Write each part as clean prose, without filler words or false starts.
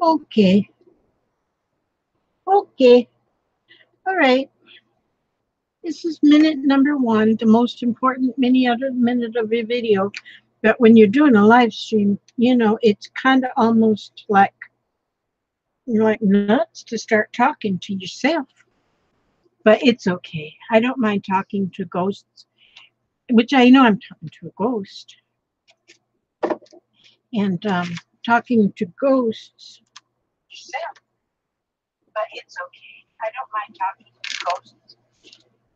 Okay. Okay. All right. This is minute number 1, the most important minute of your video. But when you're doing a live stream, it's kind of almost like you're like nuts to start talking to yourself. But it's okay. I don't mind talking to ghosts, which I know I'm talking to a ghost. And talking to ghosts yourself. But it's okay. I don't mind talking to ghosts.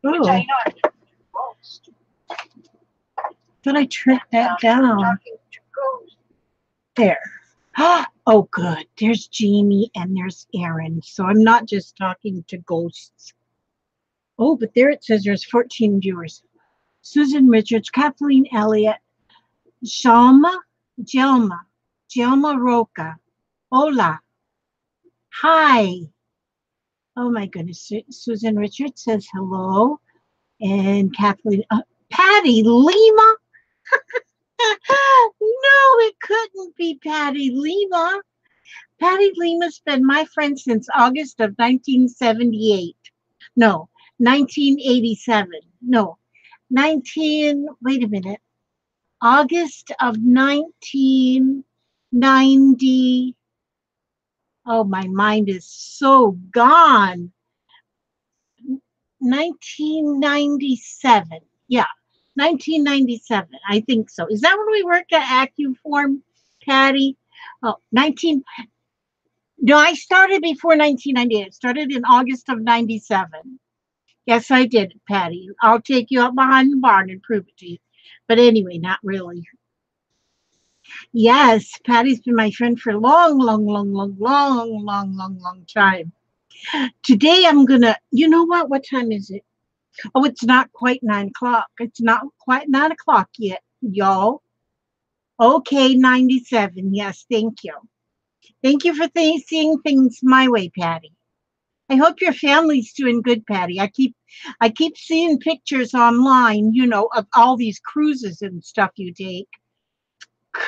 Which I know I'm talking to a ghost. But I trimmed that down. Talking to ghosts. There. Oh, good. There's Jamie and there's Aaron. So I'm not just talking to ghosts. Oh, but there it says there's 14 viewers. Susan Richards, Kathleen Elliott, Jelma Roca. Hola. Hi. Oh my goodness. Susan Richards says hello. And Kathleen, Patty Lima. No, it couldn't be Patty Lima. Patty Lima's been my friend since August of 1978. No, 1987. No, wait a minute. August of 1990. Oh, my mind is so gone. 1997. Yeah, 1997. I think so. Is that when we worked at AccuForm, Patty? Oh, No, I started before 1998. I started in August of 97. Yes, I did, Patty. I'll take you up behind the barn and prove it to you. But anyway, not really. Yes, Patty's been my friend for a long time. Today I'm gonna, you know what? What time is it? Oh, it's not quite 9 o'clock. It's not quite 9 o'clock yet, y'all. Okay, 97. Yes, thank you. Thank you for seeing things my way, Patty. I hope your family's doing good, Patty. I keep seeing pictures online, of all these cruises and stuff you take.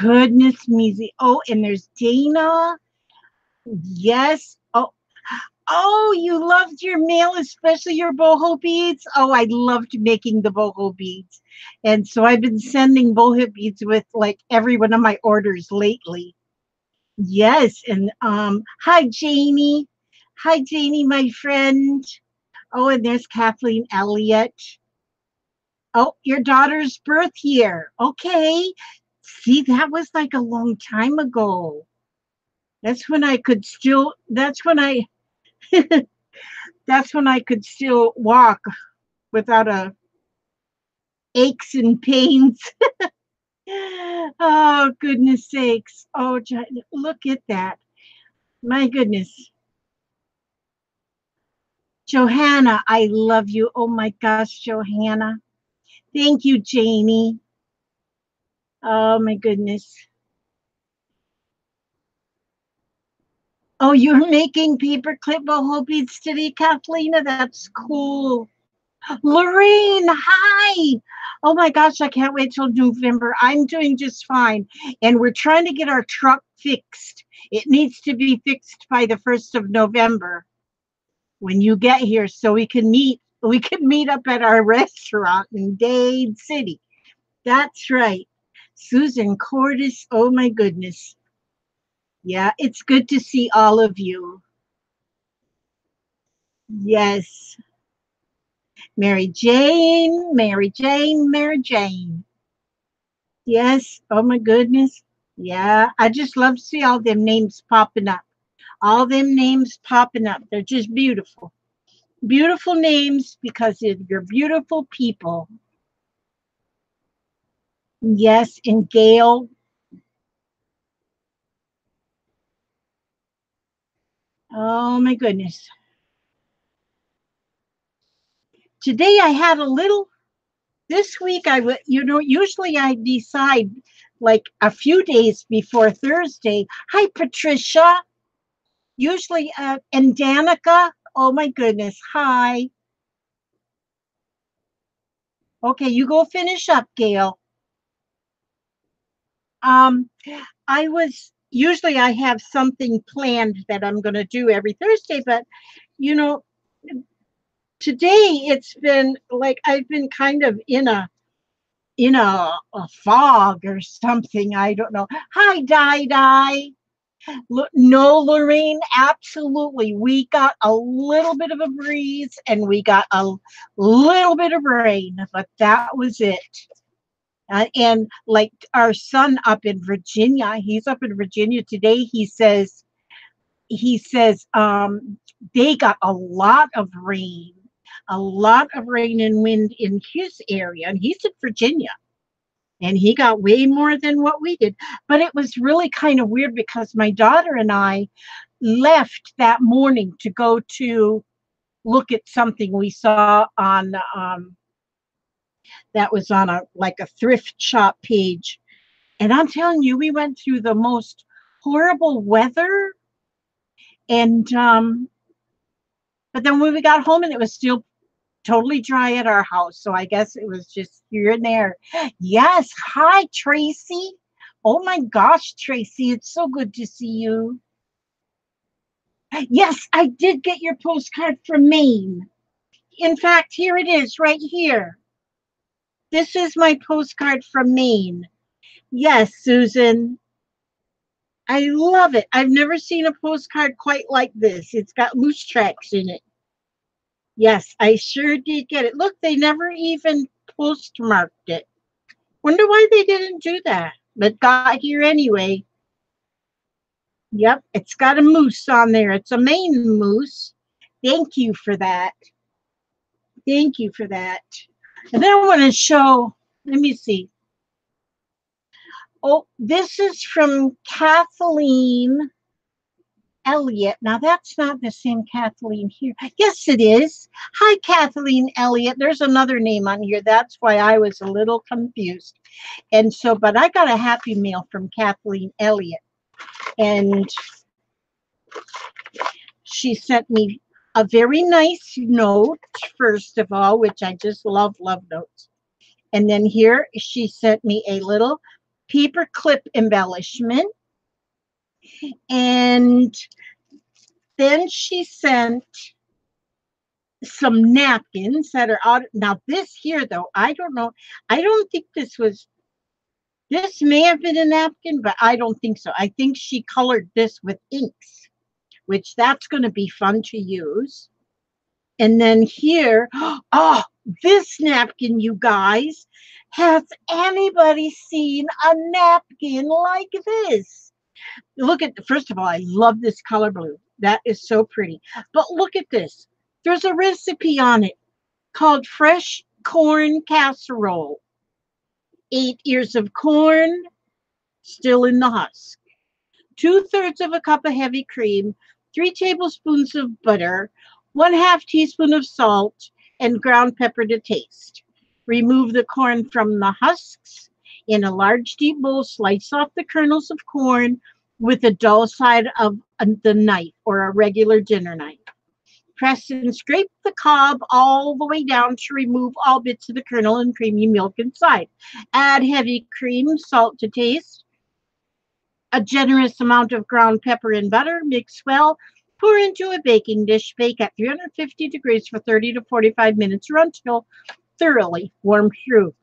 Goodness me. Oh, and there's Dana. Yes. Oh, you loved your mail, especially your boho beads. Oh, I loved making the boho beads. And so I've been sending boho beads with like every one of my orders lately. Yes. And hi, Janie. Hi, Janie, my friend. Oh, and there's Kathleen Elliott. Oh, your daughter's birth year. Okay. See, that was like a long time ago. That's when I could still, that's when I, that's when I could still walk without aches and pains. Oh, goodness sakes. Oh, look at that. My goodness. Johanna, I love you. Oh my gosh, Johanna. Thank you, Janie. Oh my goodness. Oh, you're making paperclip boho beads today, Kathlena? That's cool. Lorraine, hi. Oh my gosh, I can't wait till November. I'm doing just fine. And we're trying to get our truck fixed. It needs to be fixed by the 1st of November when you get here so we can meet. We can meet up at our restaurant in Dade City. That's right. Susan Cordis, oh my goodness. Yeah, it's good to see all of you. Yes. Mary Jane. Yes. Oh my goodness. Yeah. I just love to see all them names popping up. All them names popping up. They're just beautiful. Beautiful names because you're beautiful people. Yes. And Gail. Oh my goodness. Today I had a little, this week I would, usually I decide like a few days before Thursday. Hi, Patricia. Usually, and Danica. Oh my goodness. Hi. Okay, you go finish up, Gail. Um, I was usually I have something planned that I'm going to do every Thursday, but you know, today it's been like I've been kind of in a fog or something. I don't know. Hi, Di. No, Lorraine, absolutely. We got a little bit of a breeze and we got a little bit of rain, but that was it. And like our son up in Virginia, he's up in Virginia today. He says they got a lot of rain and wind in his area, and he's in Virginia. And he got way more than what we did. But it was really kind of weird because my daughter and I left that morning to go to look at something we saw on that was on a like a thrift shop page. And I'm telling you, we went through the most horrible weather. And but then when we got home and it was still totally dry at our house. So I guess it was just here and there. Yes. Hi, Tracy. Oh my gosh, Tracy, it's so good to see you. Yes, I did get your postcard from Maine. In fact, here it is right here. This is my postcard from Maine. Yes, Susan. I love it. I've never seen a postcard quite like this. It's got moose tracks in it. Yes, I sure did get it. Look, they never even postmarked it. Wonder why they didn't do that. But got here anyway. Yep, it's got a moose on there. It's a Maine moose. Thank you for that. Thank you for that. And then I want to show, let me see. Oh, this is from Kathleen Elliott. Now, that's not the same Kathleen here. Yes, it is. Hi, Kathleen Elliott. There's another name on here. That's why I was a little confused. And so, but I got a happy mail from Kathleen Elliott. And she sent me a very nice note, first of all, which I just love notes. And then here she sent me a little paper clip embellishment. And then she sent some napkins that are out. Now, this here, though, I don't know. I don't think this may have been a napkin, but I don't think so. I think she colored this with inks, which that's going to be fun to use. And then here, oh, this napkin, you guys, has anybody seen a napkin like this? Look at, first of all, I love this color blue. That is so pretty. But look at this. There's a recipe on it called fresh corn casserole. 8 ears of corn, still in the husk. 2/3 of a cup of heavy cream, 3 tablespoons of butter, 1/2 teaspoon of salt, and ground pepper to taste. Remove the corn from the husks. In a large deep bowl, slice off the kernels of corn with the dull side of the knife or a regular dinner knife. Press and scrape the cob all the way down to remove all bits of the kernel and creamy milk inside. Add heavy cream, salt to taste, a generous amount of ground pepper and butter. Mix well. Pour into a baking dish. Bake at 350 degrees for 30 to 45 minutes or until thoroughly warm through.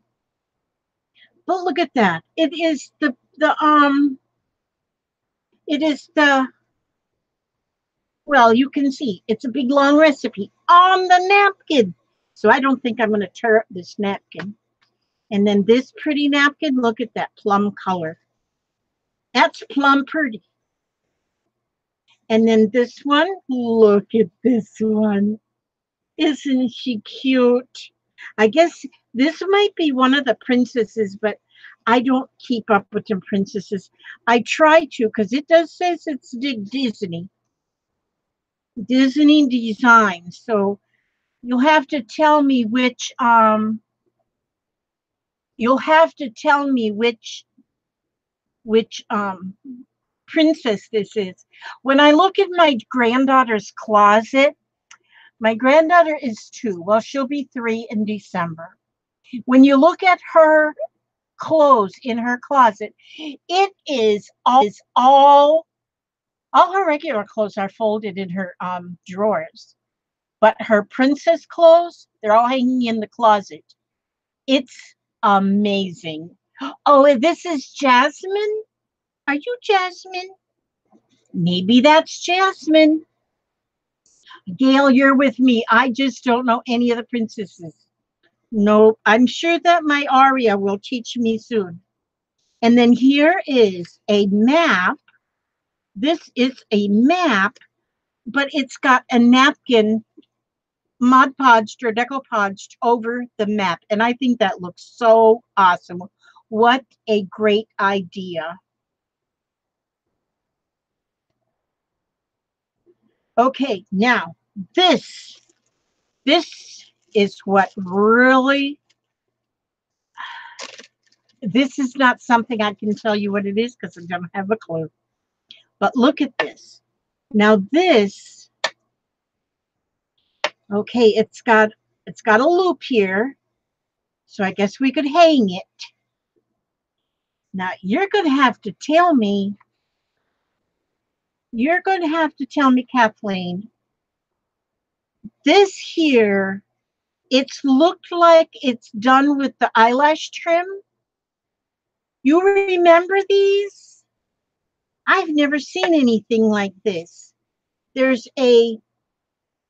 But look at that. It is well, you can see it's a big long recipe on the napkin. So I don't think I'm going to tear up this napkin. And then this pretty napkin, look at that plum color. That's plum pretty. And then this one, look at this one. Isn't she cute? I guess this might be one of the princesses, but I don't keep up with the princesses. I try to, because it does say it's Disney design. So you'll have to tell me which princess this is. When I look at my granddaughter's closet, my granddaughter is 2. Well, she'll be 3 in December. When you look at her clothes in her closet. It is all her regular clothes are folded in her drawers, but her princess clothes, they're all hanging in the closet. It's amazing. Oh, and this is Jasmine. Are you Jasmine? Maybe that's Jasmine. Gail, you're with me. I just don't know any of the princesses. No, I'm sure that my Aria will teach me soon. And then here is a map. This is a map, but it's got a napkin Mod Podged or decoupaged over the map. And I think that looks so awesome. What a great idea. Okay, now this is what really, this is not something I can tell you what it is because I don't have a clue. But look at this. Now this, okay, it's got a loop here. So I guess we could hang it. Now you're going to have to tell me, Kathleen, this here, it's looked like it's done with the eyelash trim. You remember these? I've never seen anything like this. There's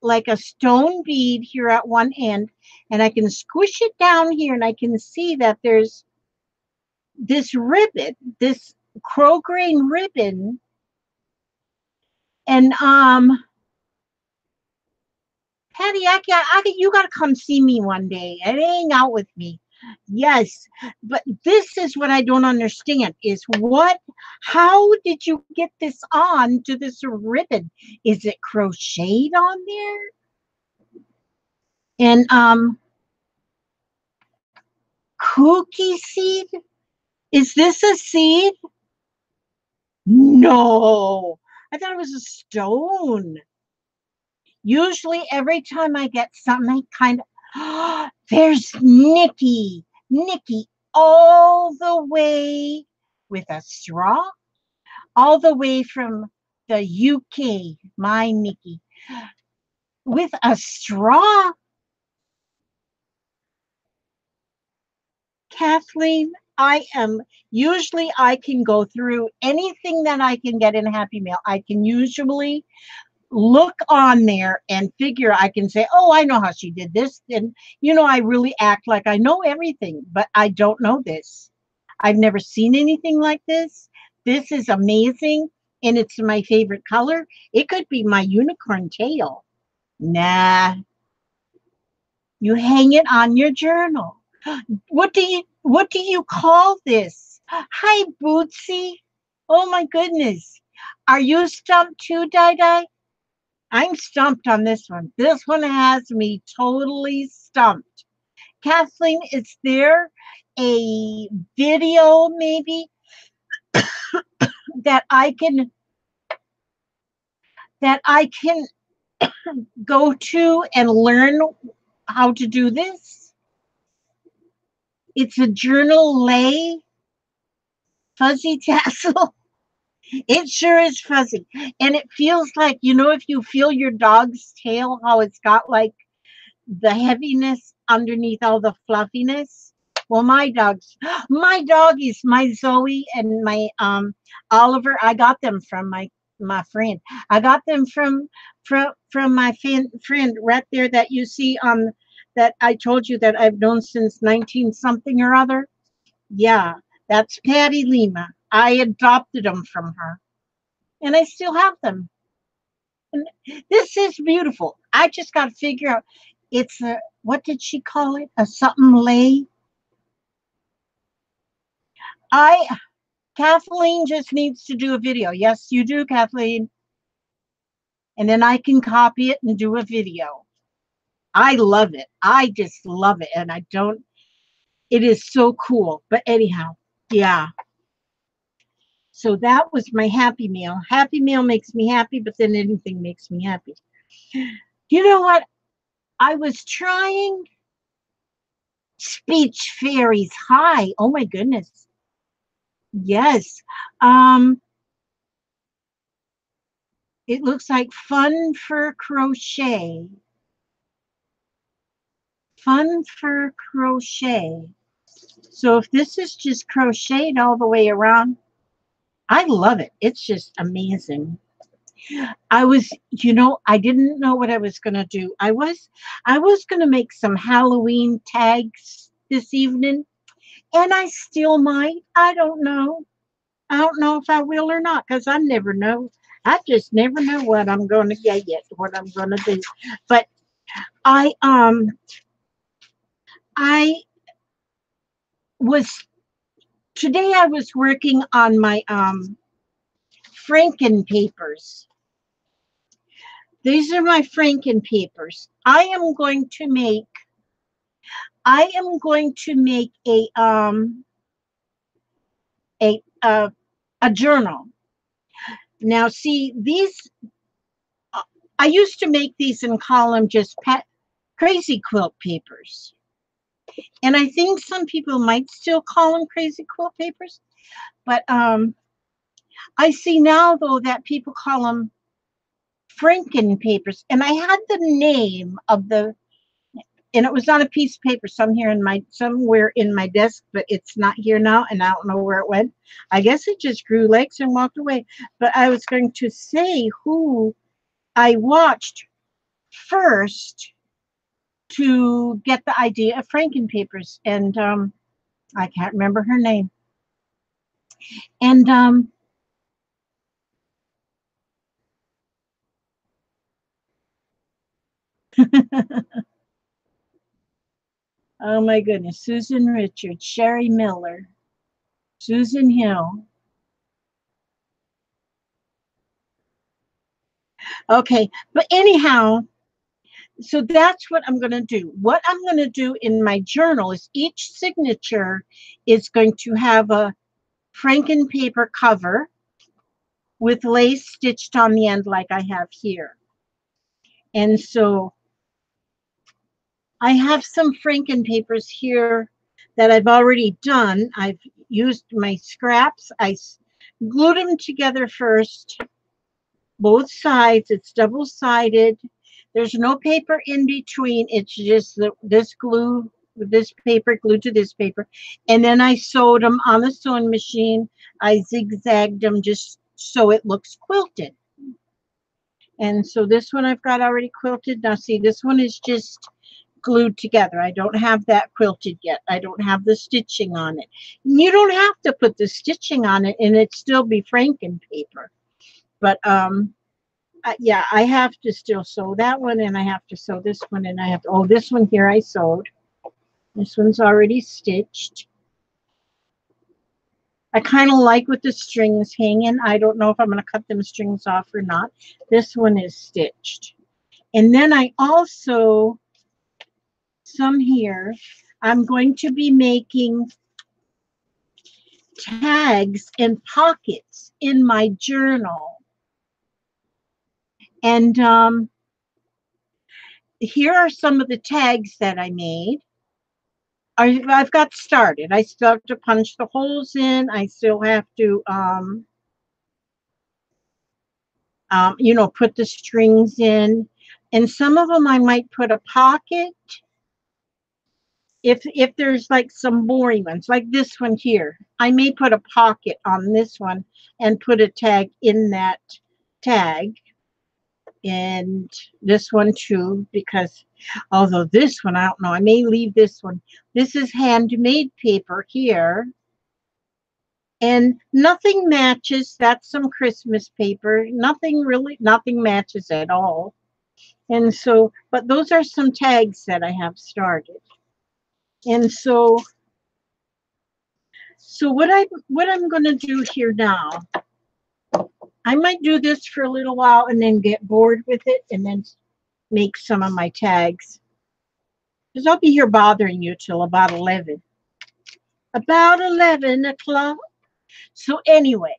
like a stone bead here at one end, and I can squish it down here, and I can see that there's this ribbon, this crow grain ribbon, and Patty, you got to come see me one day and hang out with me. Yes, but this is what I don't understand is how did you get this on to this ribbon? Is it crocheted on there? And cookie seed? Is this a seed? No, I thought it was a stone. Usually every time I get something kind of, there's Nikki all the way with a straw, all the way from the UK, my Nikki, with a straw. Kathleen, usually I can go through anything that I can get in Happy Mail. I can usually look on there and figure, I can say, oh, I know how she did this. And, I really act like I know everything, but I don't know this. I've never seen anything like this. This is amazing. And it's my favorite color. It could be my unicorn tail. Nah, you hang it on your journal. What do you call this? Hi, Bootsy. Oh my goodness. Are you stumped too, Dai? I'm stumped on this one. This one has me totally stumped. Kathleen, is there a video maybe that I can go to and learn how to do this? It's a journal lay fuzzy tassel. It sure is fuzzy. And it feels like, if you feel your dog's tail, how it's got like the heaviness underneath all the fluffiness. Well, my doggies, my Zoe and my Oliver, I got them from my friend. I got them from my friend right there that you see that I told you that I've known since 19 something or other. Yeah, that's Patty Lima. I adopted them from her, and I still have them. And this is beautiful. I just got to figure out. It's a, what did she call it? A something lay. Kathleen just needs to do a video. Yes, you do, Kathleen. And then I can copy it and do a video. I love it. I just love it. And it is so cool. But anyhow, yeah. So that was my Happy Meal. Happy Meal makes me happy, but then anything makes me happy. You know what? I was trying Speech fairies. Hi. Oh my goodness. Yes. Um, it looks like fun for crochet. Fun for crochet. So if this is just crocheted all the way around, I love it. It's just amazing. I was, I didn't know what I was going to do. I was going to make some Halloween tags this evening, and I still might. I don't know. I don't know if I will or not, because I never know. I just never know what I'm going to get yet, what I'm going to do. But I um I was today I was working on my Franken papers. These are my Franken papers. I am going to make a a journal. Now see these I used to make these and call them just crazy quilt papers. And I think some people might still call them crazy quilt papers, but I see now though that people call them Franken papers. And I had the name of and it was on a piece of paper somewhere in my desk, but it's not here now, and I don't know where it went. I guess it just grew legs and walked away. But I was going to say who I watched first to get the idea of Frankenpapers, and I can't remember her name. And oh my goodness, Susan Richards, Sherry Miller, Susan Hill. Okay, but anyhow, so that's what I'm going to do. What I'm going to do in my journal is each signature is going to have a Frankenpaper cover with lace stitched on the end like I have here. And so I have some Frankenpapers here that I've already done. I've used my scraps. I glued them together first, both sides. It's double-sided. There's no paper in between. It's just this paper glued to this paper. And then I sewed them on the sewing machine. I zigzagged them just so it looks quilted. And so this one I've got already quilted. Now see, this one is just glued together. I don't have that quilted yet. I don't have the stitching on it. You don't have to put the stitching on it and it still be Franken paper. But yeah, I have to still sew that one, and I have to sew this one, and I have to, oh, this one here I sewed. This one's already stitched. I kind of like with the strings hanging. I don't know if I'm going to cut them strings off or not. This one is stitched. And then I also, some here, I'm going to be making tags and pockets in my journal. And here are some of the tags that I made. I've got started. I still have to punch the holes in. I still have to, put the strings in. And some of them I might put a pocket. If there's like some boring ones, like this one here, I may put a pocket on this one and put a tag in that tag. And this one too, because although this one, I don't know, I may leave this one. This is handmade paper here. And nothing matches. That's some Christmas paper. Nothing matches at all. And so, but those are some tags that I have started. And so what I'm going to do here now, I might do this for a little while and then get bored with it and then make some of my tags. Because I'll be here bothering you till about 11. About 11 o'clock. So anyway,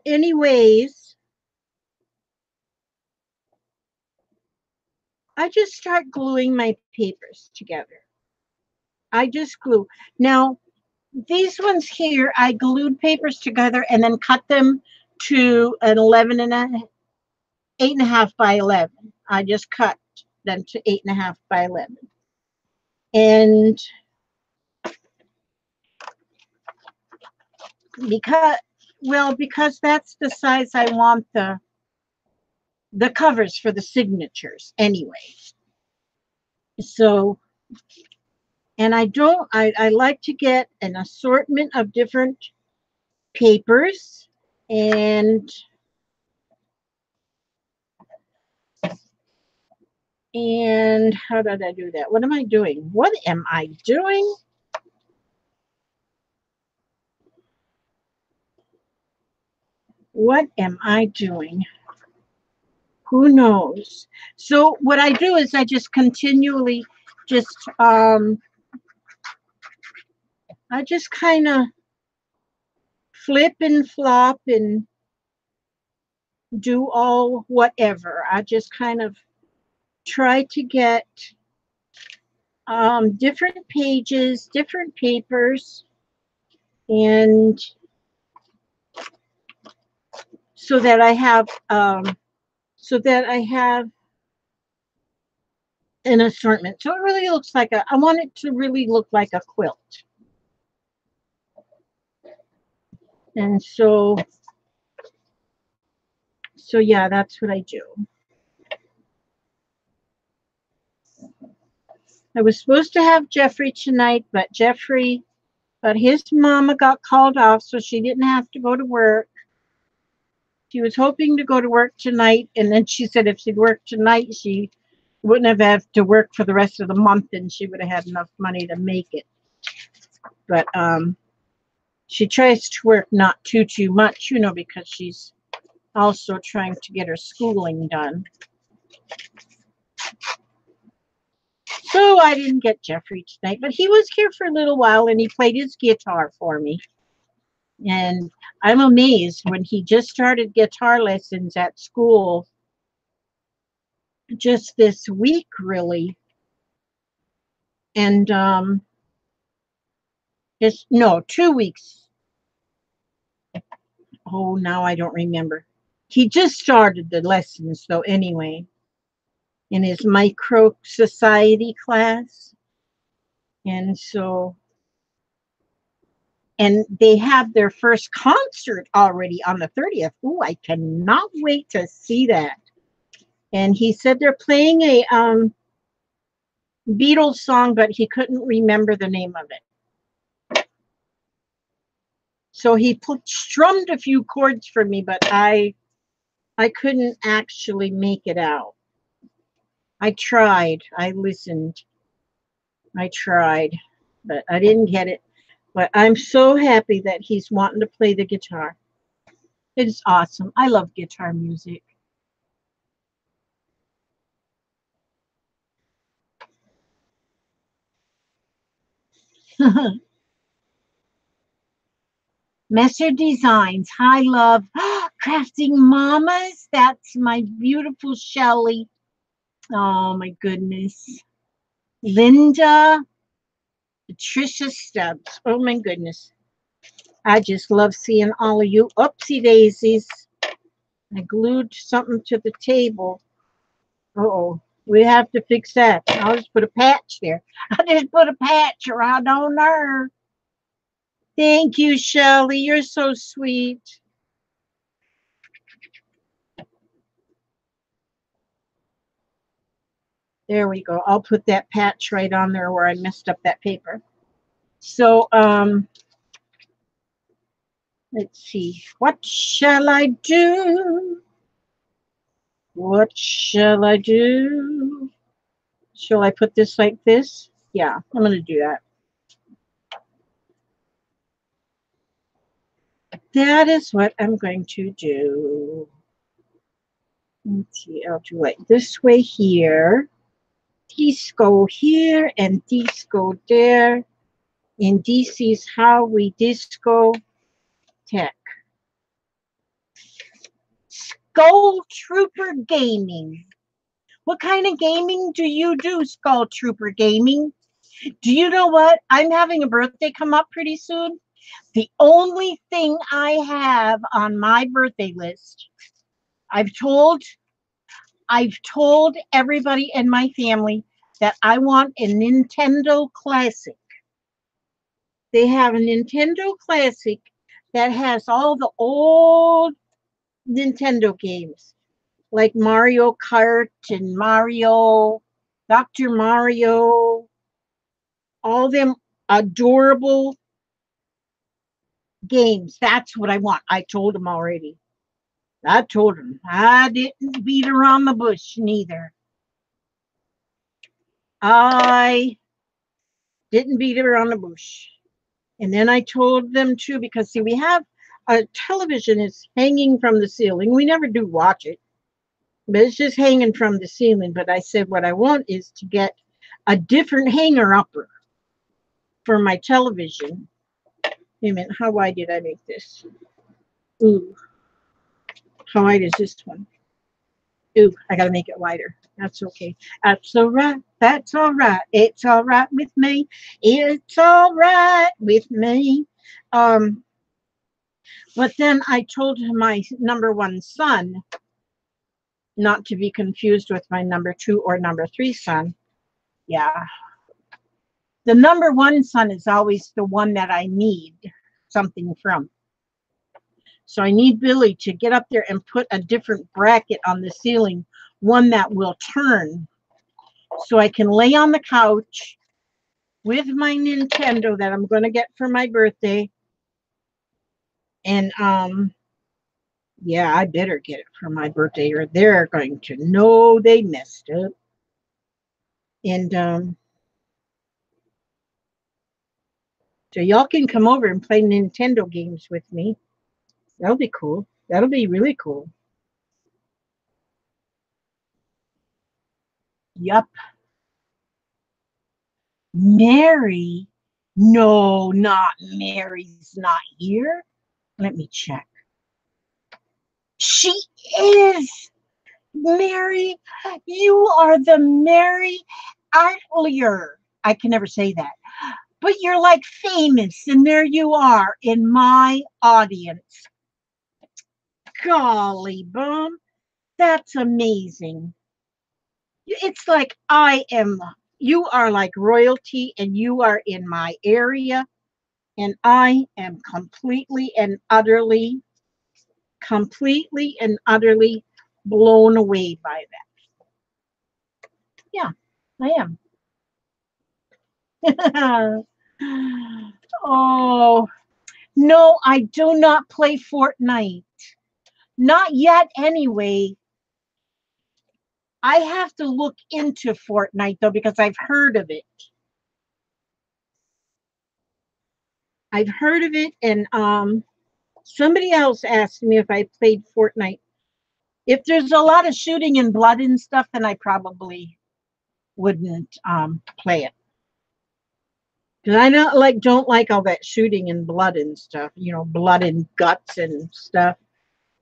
anyways, I just start gluing my papers together. I just glue. Now, these ones here, I glued papers together and then cut them to an 8.5 by 11. I just cut them to 8.5 by 11. And because that's the size I want the covers for the signatures anyway. So, and I like to get an assortment of different papers, and how did I do that? What am I doing? What am I doing? What am I doing? Who knows? So what I do is I just continually just I just kind of flip and flop and do all whatever. I just kind of try to get different pages, different papers, and so that I have an assortment. So it really looks like I want it to really look like a quilt. And so yeah, that's what I do. I was supposed to have Jeffrey tonight, but his mama got called off, so she didn't have to go to work. She was hoping to go to work tonight, and then she said if she'd worked tonight, she wouldn't have had to work for the rest of the month, and she would have had enough money to make it. But she tries to work not too much, because she's also trying to get her schooling done. So I didn't get Jeffrey tonight, but he was here for a little while, and he played his guitar for me. And I'm amazed when he just started guitar lessons at school just this week, really. And 2 weeks. Oh, now I don't remember. He just started the lessons, though, anyway, in his micro society class. And so, and they have their first concert already on the 30th. Oh, I cannot wait to see that. And he said they're playing a Beatles song, but he couldn't remember the name of it. So he strummed a few chords for me, but I couldn't actually make it out. I tried. I listened. I tried, but I didn't get it. But I'm so happy that he's wanting to play the guitar. It's awesome. I love guitar music. Messer Designs. Hi, love. Crafting Mamas. That's my beautiful Shelly. Oh, my goodness. Linda. Patricia Stubbs. Oh, my goodness. I just love seeing all of you. Oopsie daisies. I glued something to the table. Uh-oh. We have to fix that. I'll just put a patch there. I just put a patch around on her. Thank you, Shelley. You're so sweet. There we go. I'll put that patch right on there where I messed up that paper. So, let's see. What shall I do? What shall I do? Shall I put this like this? Yeah, I'm going to do that. That is what I'm going to do. Let's see, I'll do like this way here. These go here and these go there. And this is how we disco tech. Skull Trooper Gaming. What kind of gaming do you do, Skull Trooper Gaming? Do you know what? I'm having a birthday come up pretty soon. The only thing I have on my birthday list, I've told everybody in my family that I want a Nintendo Classic. They have a Nintendo Classic that has all the old Nintendo games, like Mario Kart and Mario, Dr. Mario, all them adorable games. That's what I want. I told them already. I told him. I didn't beat around the bush neither. I didn't beat around the bush. And then I told them too, because see, we have a television is hanging from the ceiling. We never do watch it, but it's just hanging from the ceiling. But I said, what I want is to get a different hanger upper for my television. Wait a minute, how wide did I make this? Ooh, how wide is this one? Ooh, I gotta make it wider. That's okay. That's all right. That's all right. It's all right with me. It's all right with me. But then I told my number one son, not to be confused with my number two or number three son. Yeah. The number one son is always the one that I need something from. So I need Billy to get up there and put a different bracket on the ceiling, one that will turn, so I can lay on the couch with my Nintendo that I'm going to get for my birthday. And yeah, I better get it for my birthday or they're going to know they messed up. And so y'all can come over and play Nintendo games with me. That'll be cool. That'll be really cool. Yup. Mary? No, not Mary's not here. Let me check. She is. Mary, you are the Mary Artlier. I can never say that. But you're like famous, and there you are in my audience. Golly bum, that's amazing. It's like you are like royalty, and you are in my area, and I am completely and utterly blown away by that. Yeah, I am. Oh, no, I do not play Fortnite. Not yet, anyway. I have to look into Fortnite, though, because I've heard of it. I've heard of it, and somebody else asked me if I played Fortnite. If there's a lot of shooting and blood and stuff, then I probably wouldn't play it. Because I don't like all that shooting and blood and stuff, blood and guts and stuff.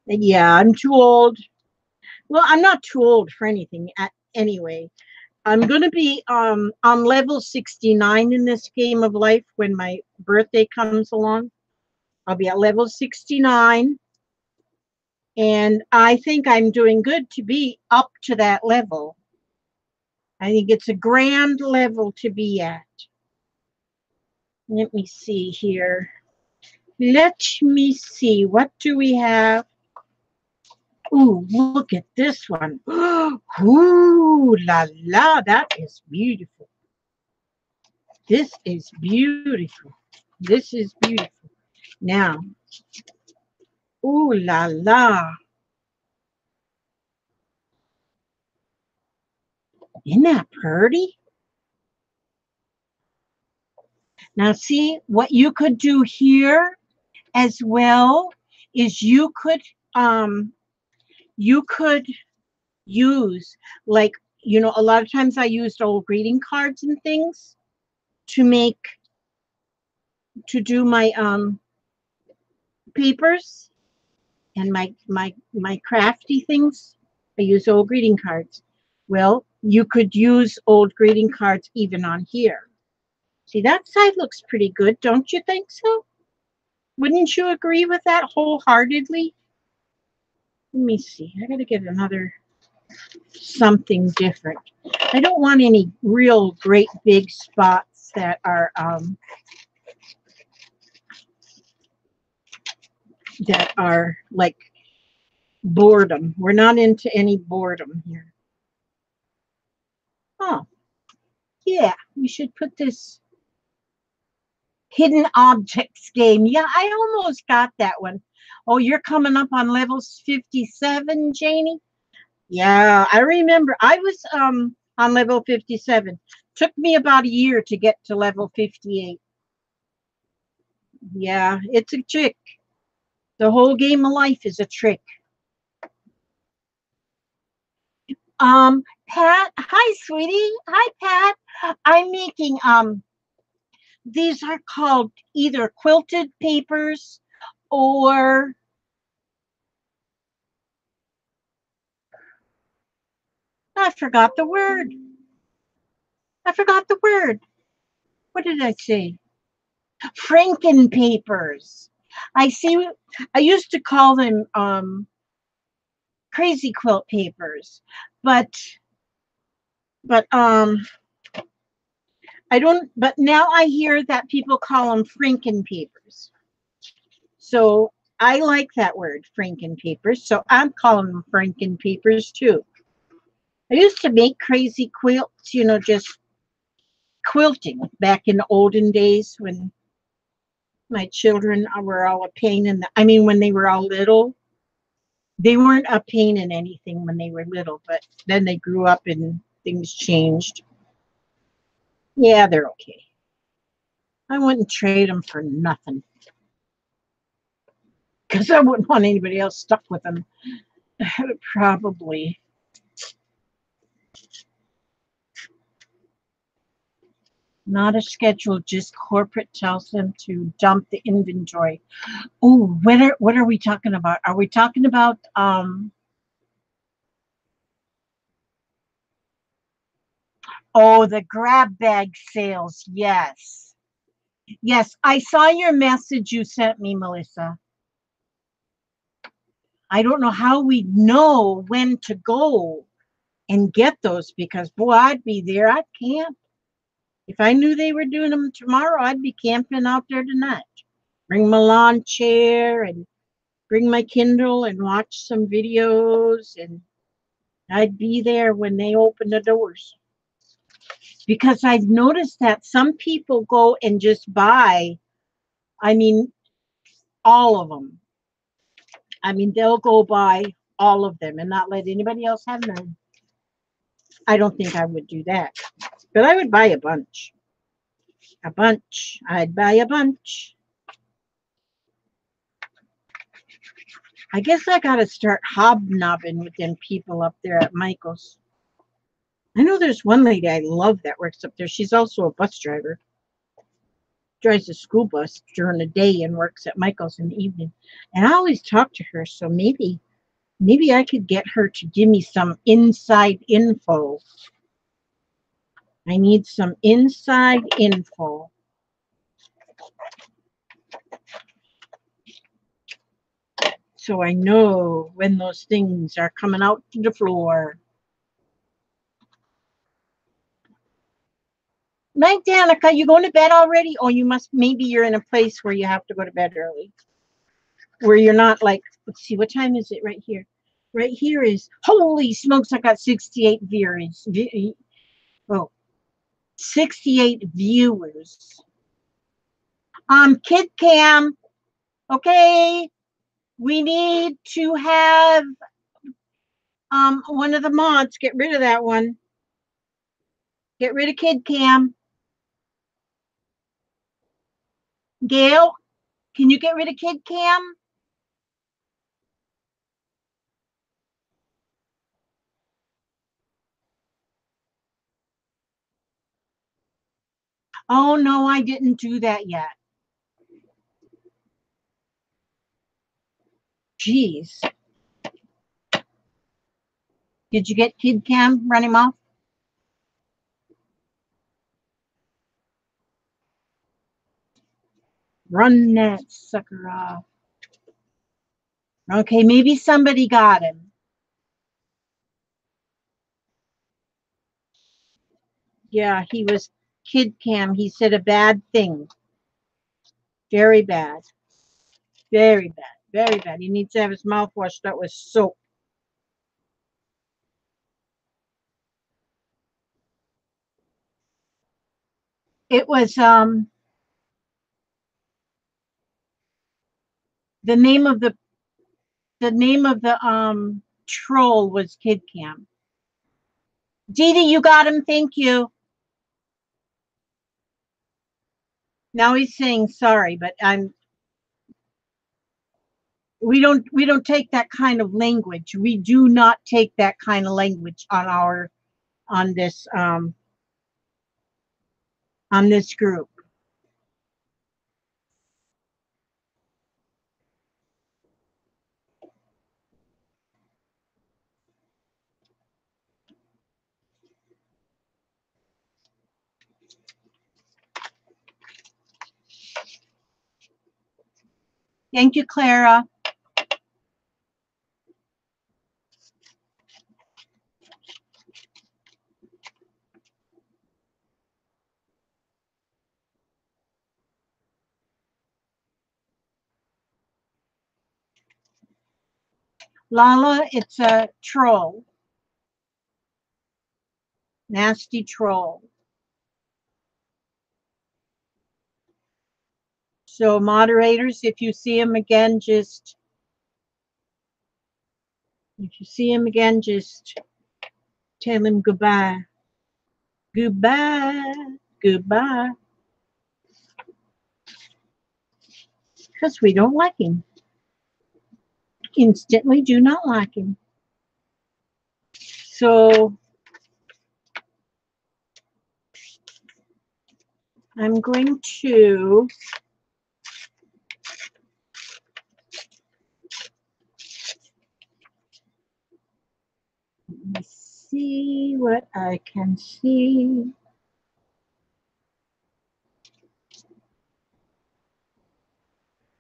And yeah, I'm too old. Well, I'm not too old for anything anyway. I'm going to be on level 69 in this game of life when my birthday comes along. I'll be at level 69. And I think I'm doing good to be up to that level. I think it's a grand level to be at. Let me see here. Let me see. What do we have? Ooh, look at this one. Ooh, la la, that is beautiful. This is beautiful. This is beautiful. Now, ooh la la. Isn't that pretty? Now, see, what you could do here as well is you could use, like, a lot of times I used old greeting cards and things to do my papers and my crafty things. I use old greeting cards. Well, you could use old greeting cards even on here. See, that side looks pretty good, don't you think so? Wouldn't you agree with that wholeheartedly? Let me see. I gotta get another something different. I don't want any real great big spots that are like boredom. We're not into any boredom here. Oh, yeah, we should put this hidden objects game. Yeah, I almost got that one. Oh, you're coming up on levels 57, Janie? Yeah, I remember. I was on level 57. Took me about a year to get to level 58. Yeah, it's a trick. The whole game of life is a trick. Pat, hi, sweetie. Hi, Pat. I'm making these are called either quilted papers or I forgot the word. I forgot the word. What did I say? Frankenpapers. I see. I used to call them crazy quilt papers, but but I don't. But now I hear that people call them Frankenpapers. So I like that word, Frankenpapers. So I'm calling them Frankenpapers too. I used to make crazy quilts, just quilting back in the olden days when my children were all a pain in the, I mean, when they were all little, they weren't a pain in anything when they were little, but then they grew up and things changed. Yeah, they're okay. I wouldn't trade them for nothing because I wouldn't want anybody else stuck with them. Probably. Not a schedule, just corporate tells them to dump the inventory. Oh, what are we talking about? Are we talking about oh, the grab bag sales? Yes. Yes, I saw your message you sent me, Melissa. I don't know how we know when to go and get those because boy, I'd be there. I'd camp. If I knew they were doing them tomorrow, I'd be camping out there tonight. Bring my lawn chair and bring my Kindle and watch some videos, and I'd be there when they open the doors. Because I've noticed that some people go and just buy, I mean, all of them. I mean, they'll go buy all of them and not let anybody else have none. I don't think I would do that, but I would buy a bunch. A bunch. I'd buy a bunch. I guess I got to start hobnobbing with them people up there at Michael's. I know there's one lady I love that works up there. She's also a bus driver. Drives a school bus during the day and works at Michael's in the evening. And I always talk to her, so maybe I could get her to give me some inside info. I need some inside info. So I know when those things are coming out to the floor. Night, Danica, you going to bed already? Oh, maybe you're in a place where you have to go to bed early. Where you're not like, let's see, what time is it right here? Right here is, holy smokes, I got 68 viewers. Oh, 68 viewers. Kid Cam, okay, we need to have one of the mods get rid of that one. Get rid of Kid Cam. Gail, can you get rid of Kid Cam? Oh, no, I didn't do that yet. Jeez. Did you get Kid Cam? Run him off. Run that sucker off. Okay, maybe somebody got him. Yeah, he was Kid Cam. He said a bad thing. Very bad. Very bad. Very bad. He needs to have his mouth washed out with soap. It was the name of the troll was Kid Cam. Dee Dee, you got him. Thank you. Now he's saying sorry, but we don't take that kind of language. We do not take that kind of language on this group. Thank you, Clara. Lala, it's a troll. Nasty troll. So moderators, if you see him again, just tell him goodbye. Goodbye. Goodbye. Because we don't like him. Instantly do not like him. So I'm going to see what I can see.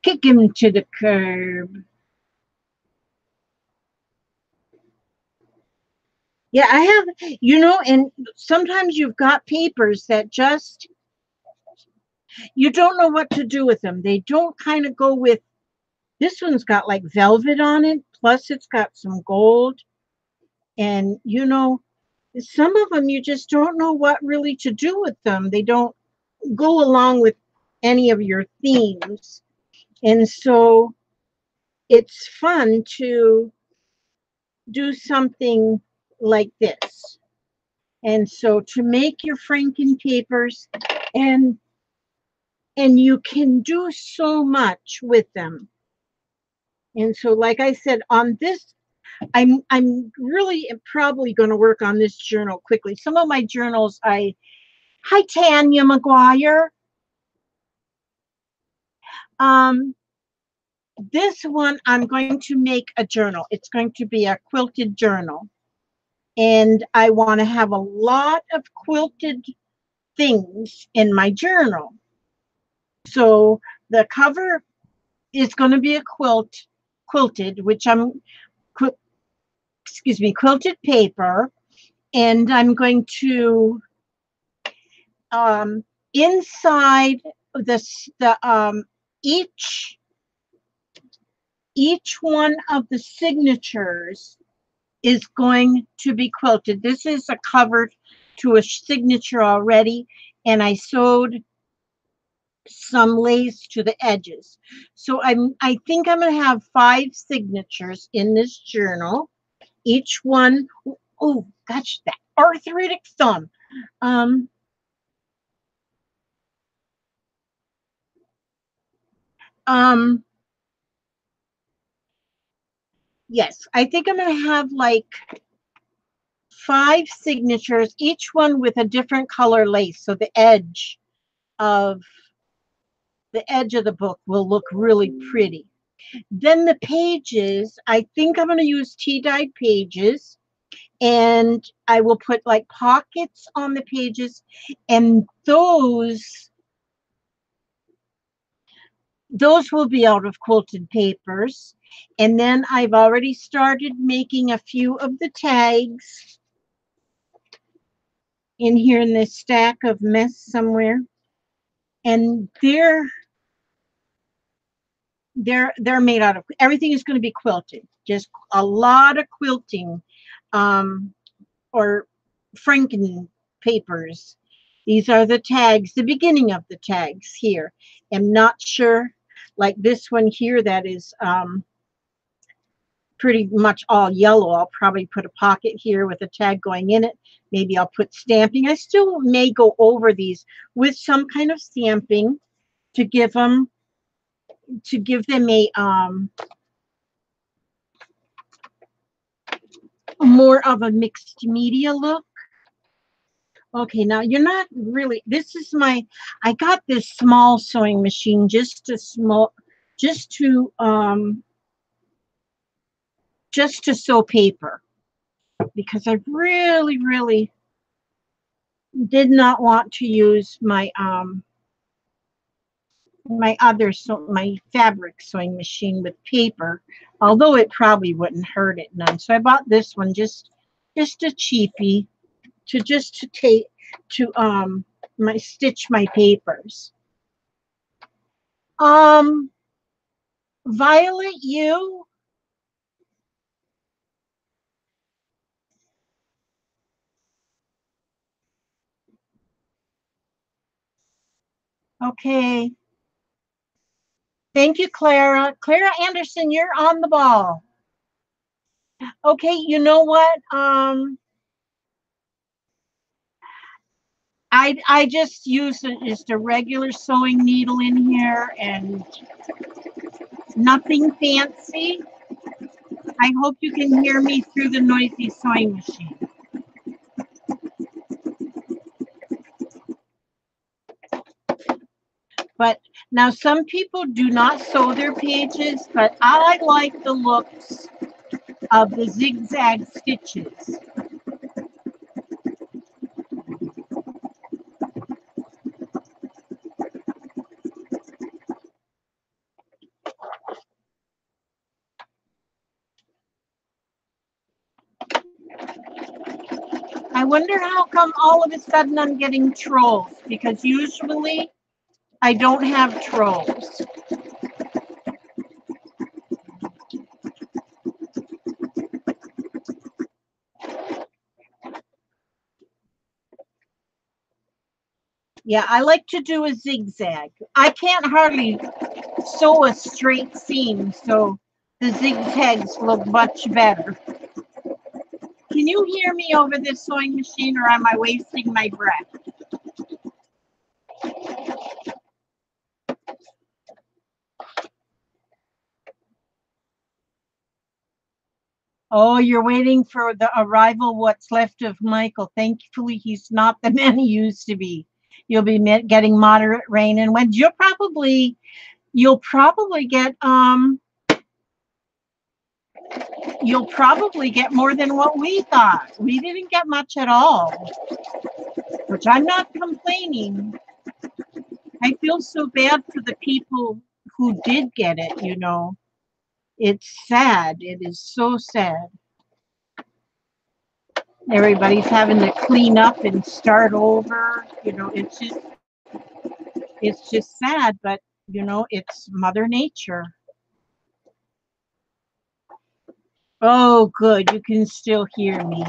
Kick him to the curb. Yeah, I have, and sometimes you've got papers that just, you don't know what to do with them. They don't kind of go with, this one's got like velvet on it, plus it's got some gold. And, some of them you just don't know what really to do with them. They don't go along with any of your themes. And so it's fun to do something like this. And so to make your Frankenpapers, and you can do so much with them. And so, like I said, on this, I'm really probably going to work on this journal quickly. Some of my journals, hi Tanya McGuire. This one, I'm going to make a journal. It's going to be a quilted journal. And I want to have a lot of quilted things in my journal. So the cover is going to be a quilted, which quilted paper. And I'm going to, inside each one of the signatures is going to be quilted. This is a cover to a signature already, and I sewed some lace to the edges. So I think I'm going to have 5 signatures in this journal. Each one, oh gosh, that arthritic thumb. Yes, I think I'm going to have like 5 signatures, each one with a different color lace. So the edge of the book will look really pretty. Then the pages, I think I'm going to use tea-dyed pages. And I will put like pockets on the pages, and those will be out of quilted papers. And then I've already started making a few of the tags in here in this stack of mess somewhere. And they're made out of, everything is going to be quilted, just a lot of quilting, or Franken papers. These are the tags, the beginning of the tags here. I'm not sure, like this one here that is pretty much all yellow. I'll probably put a pocket here with a tag going in it. Maybe I'll put stamping. I still may go over these with some kind of stamping to give them a more of a mixed media look. Okay, now you're not really, this is I got this small sewing machine just to sew paper, because I really did not want to use my my fabric sewing machine with paper, although it probably wouldn't hurt it none. So I bought this one, just a cheapie, to take to stitch my papers. Violet, you okay? Thank you, Clara. Clara Anderson, you're on the ball. Okay, you know what? I just use just a regular sewing needle in here and nothing fancy. I hope you can hear me through the noisy sewing machine. But now some people do not sew their pages, but I like the looks of the zigzag stitches. I wonder how come all of a sudden I'm getting trolls, because usually I don't have trolls. Yeah, I like to do a zigzag. I can't hardly sew a straight seam, so the zigzags look much better. Can you hear me over this sewing machine, or am I wasting my breath? Oh, you're waiting for the arrival, what's left of Michael. Thankfully, he's not the man he used to be. You'll be getting moderate rain and winds. You'll probably get more than what we thought. We didn't get much at all, which I'm not complaining. I feel so bad for the people who did get it, you know. It's sad. It is so sad. Everybody's having to clean up and start over. You know, it's just sad, but you know, it's Mother Nature. Oh, good. You can still hear me.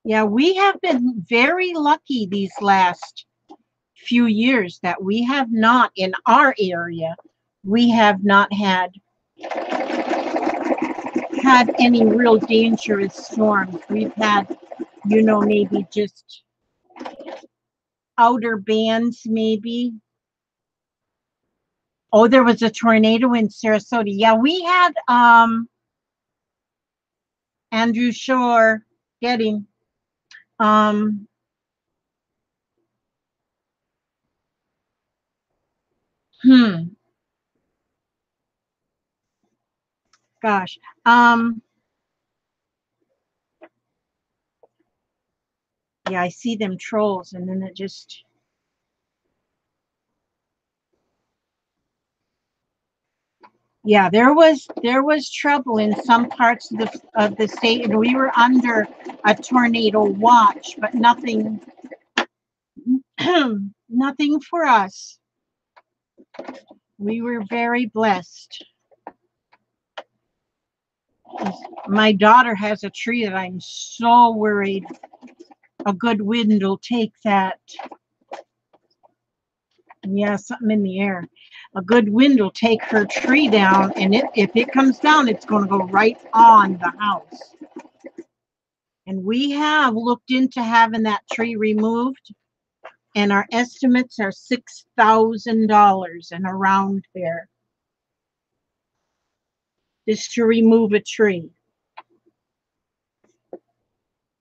Yeah, we have been very lucky these last few years that we have not, in our area, we have not had any real dangerous storms. We've had, you know, maybe just outer bands, maybe. Oh, there was a tornado in Sarasota. Yeah, we had Andrew Shore getting um hmm Gosh. Yeah, I see them trolls, and then it just. Yeah, there was trouble in some parts of the state, and we were under a tornado watch, but nothing nothing for us. We were very blessed. My daughter has a tree that I'm so worried a good wind will take that. Yeah, something in the air. A good wind will take her tree down, and if it comes down, it's going to go right on the house. And we have looked into having that tree removed, and our estimates are $6,000 and around there, just to remove a tree.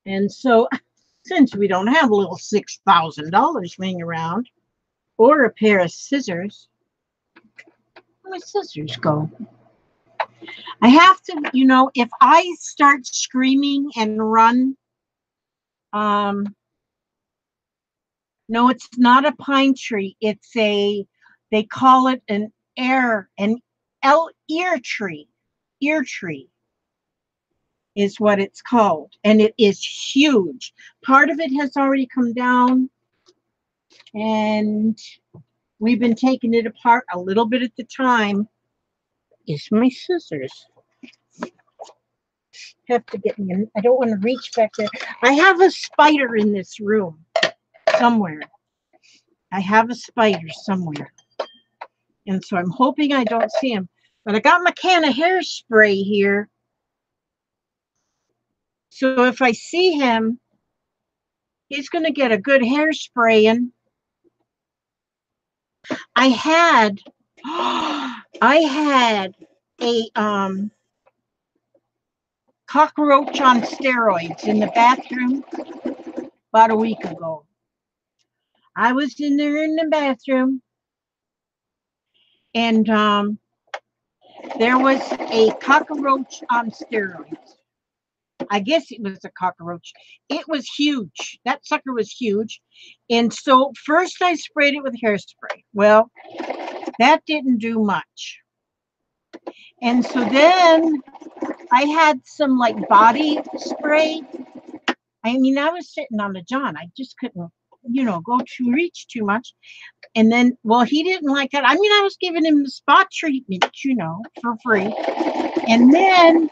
And so, since we don't have a little $6,000 laying around, or a pair of scissors, where my scissors go? I have to, if I start screaming and run, no, it's not a pine tree. It's they call it an ear tree. Ear tree is what it's called. And it is huge. Part of it has already come down, and we've been taking it apart a little bit at the time. Is my scissors. Have to get me in. I don't want to reach back there. I have a spider in this room somewhere. I have a spider somewhere. And so I'm hoping I don't see him. But I got my can of hairspray here. So if I see him, he's going to get a good hairspraying. I had a cockroach on steroids in the bathroom about a week ago. I was in there in the bathroom, and there was a cockroach on steroids. I guess it was a cockroach. It was huge. That sucker was huge. And so first I sprayed it with hairspray. Well, that didn't do much. And so then I had some like body spray. I mean, I was sitting on the john. I just couldn't, go to reach too much. And then, well, he didn't like that. I mean, I was giving him the spot treatment, for free. And then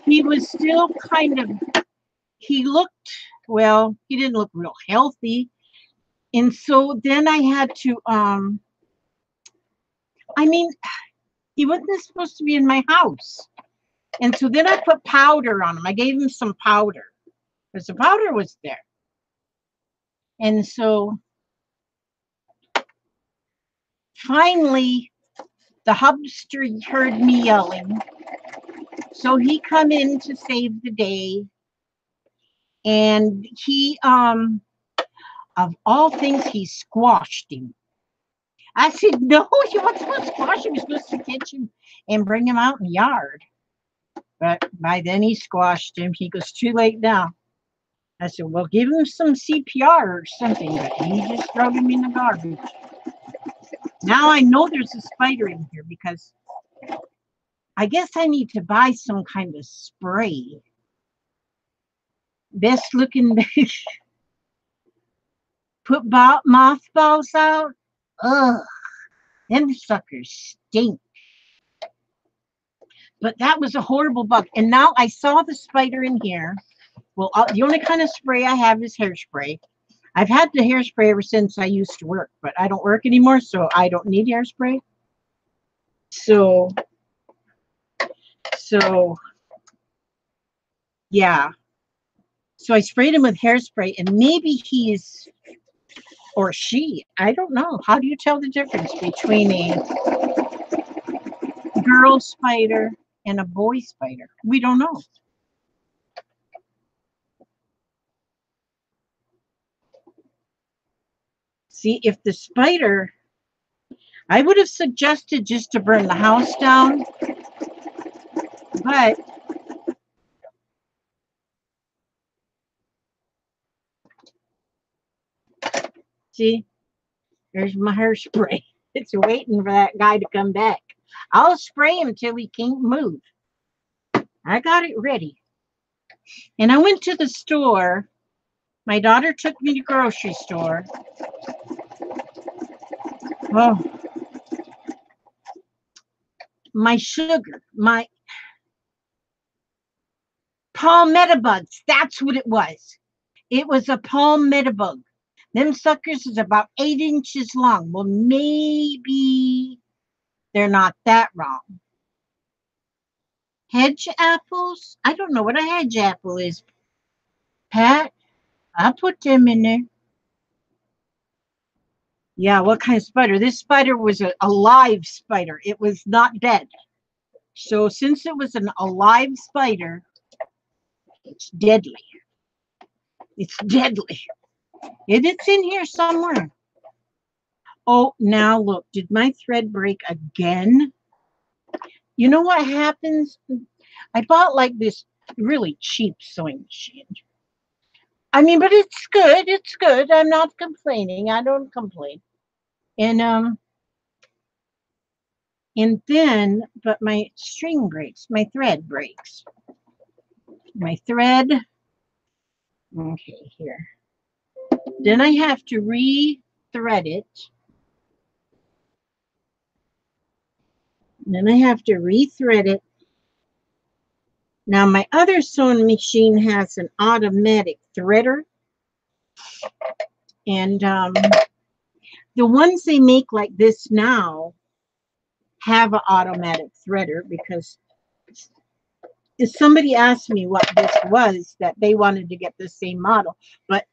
he was still he didn't look real healthy. And so then I had to, he wasn't supposed to be in my house. And so then I put powder on him. I gave him some powder because the powder was there. And so finally, the hubster heard me yelling. So he come in to save the day. And he, of all things, he squashed him. I said, no, you weren't supposed to squash him. You're supposed to catch him and bring him out in the yard. But by then he squashed him. He goes, too late now. I said, well, give him some CPR or something. But he just threw him in the garbage. Now I know there's a spider in here because I guess I need to buy some kind of spray. Best looking. Put mothballs out. Ugh, them suckers stink. But that was a horrible bug. And now I saw the spider in here. Well, the only kind of spray I have is hairspray. I've had the hairspray ever since I used to work, but I don't work anymore, so I don't need hairspray. So yeah. So I sprayed him with hairspray, and maybe he's, or she, I don't know. How do you tell the difference between a girl spider and a boy spider? We don't know. See, if the spider, I would have suggested just to burn the house down. But see, there's my hairspray. It's waiting for that guy to come back. I'll spray him till he can't move. I got it ready. And I went to the store. My daughter took me to the grocery store. Oh, my sugar, my palmetto bugs. That's what it was. It was a palmetto bug. Them suckers is about 8 inches long. Well, maybe they're not that wrong. Hedge apples? I don't know what a hedge apple is. Pat, I'll put them in there. Yeah, what kind of spider? This spider was a live spider. It was not dead. So since it was an alive spider, it's deadly. It's deadly. It's in here somewhere. Oh, now look, did my thread break again? You know what happens? I bought like this really cheap sewing machine. I mean, but it's good. It's good. I'm not complaining. I don't complain. And then, but my string breaks. My thread breaks. My thread. Okay, here. Then I have to re-thread it. Then I have to re-thread it. Now my other sewing machine has an automatic threader. And the ones they make like this now have an automatic threader, because if somebody asked me what this was, that they wanted to get the same model, but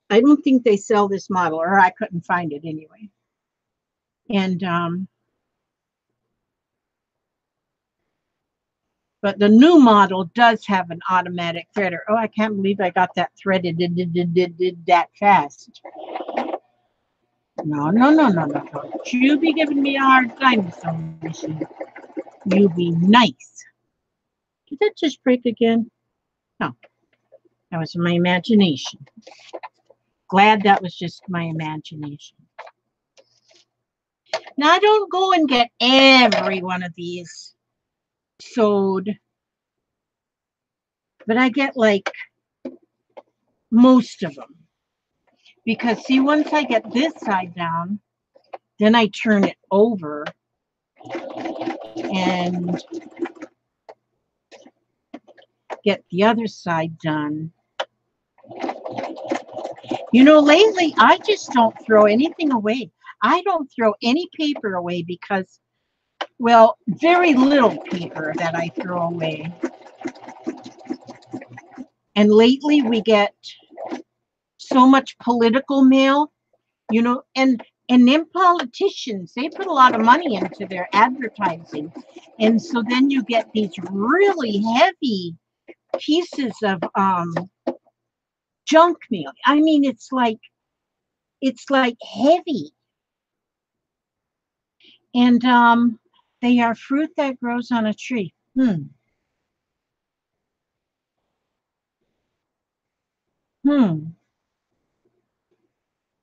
I don't think they sell this model, or I couldn't find it anyway. And but the new model does have an automatic threader. Oh, I can't believe I got that threaded did that fast. No. Don't you be giving me a hard time, some machine. You be nice. Did that just break again? No. That was my imagination. Glad that was just my imagination. Now, I don't go and get every one of these sewed, but I get like most of them. Because see, once I get this side down, then I turn it over and get the other side done. You know, lately, I just don't throw anything away. I don't throw any paper away because, well, very little paper that I throw away. And lately, we get so much political mail, you know, and then politicians, they put a lot of money into their advertising. And so then you get these really heavy pieces of junk mail. I mean, it's like heavy. And they are fruit that grows on a tree.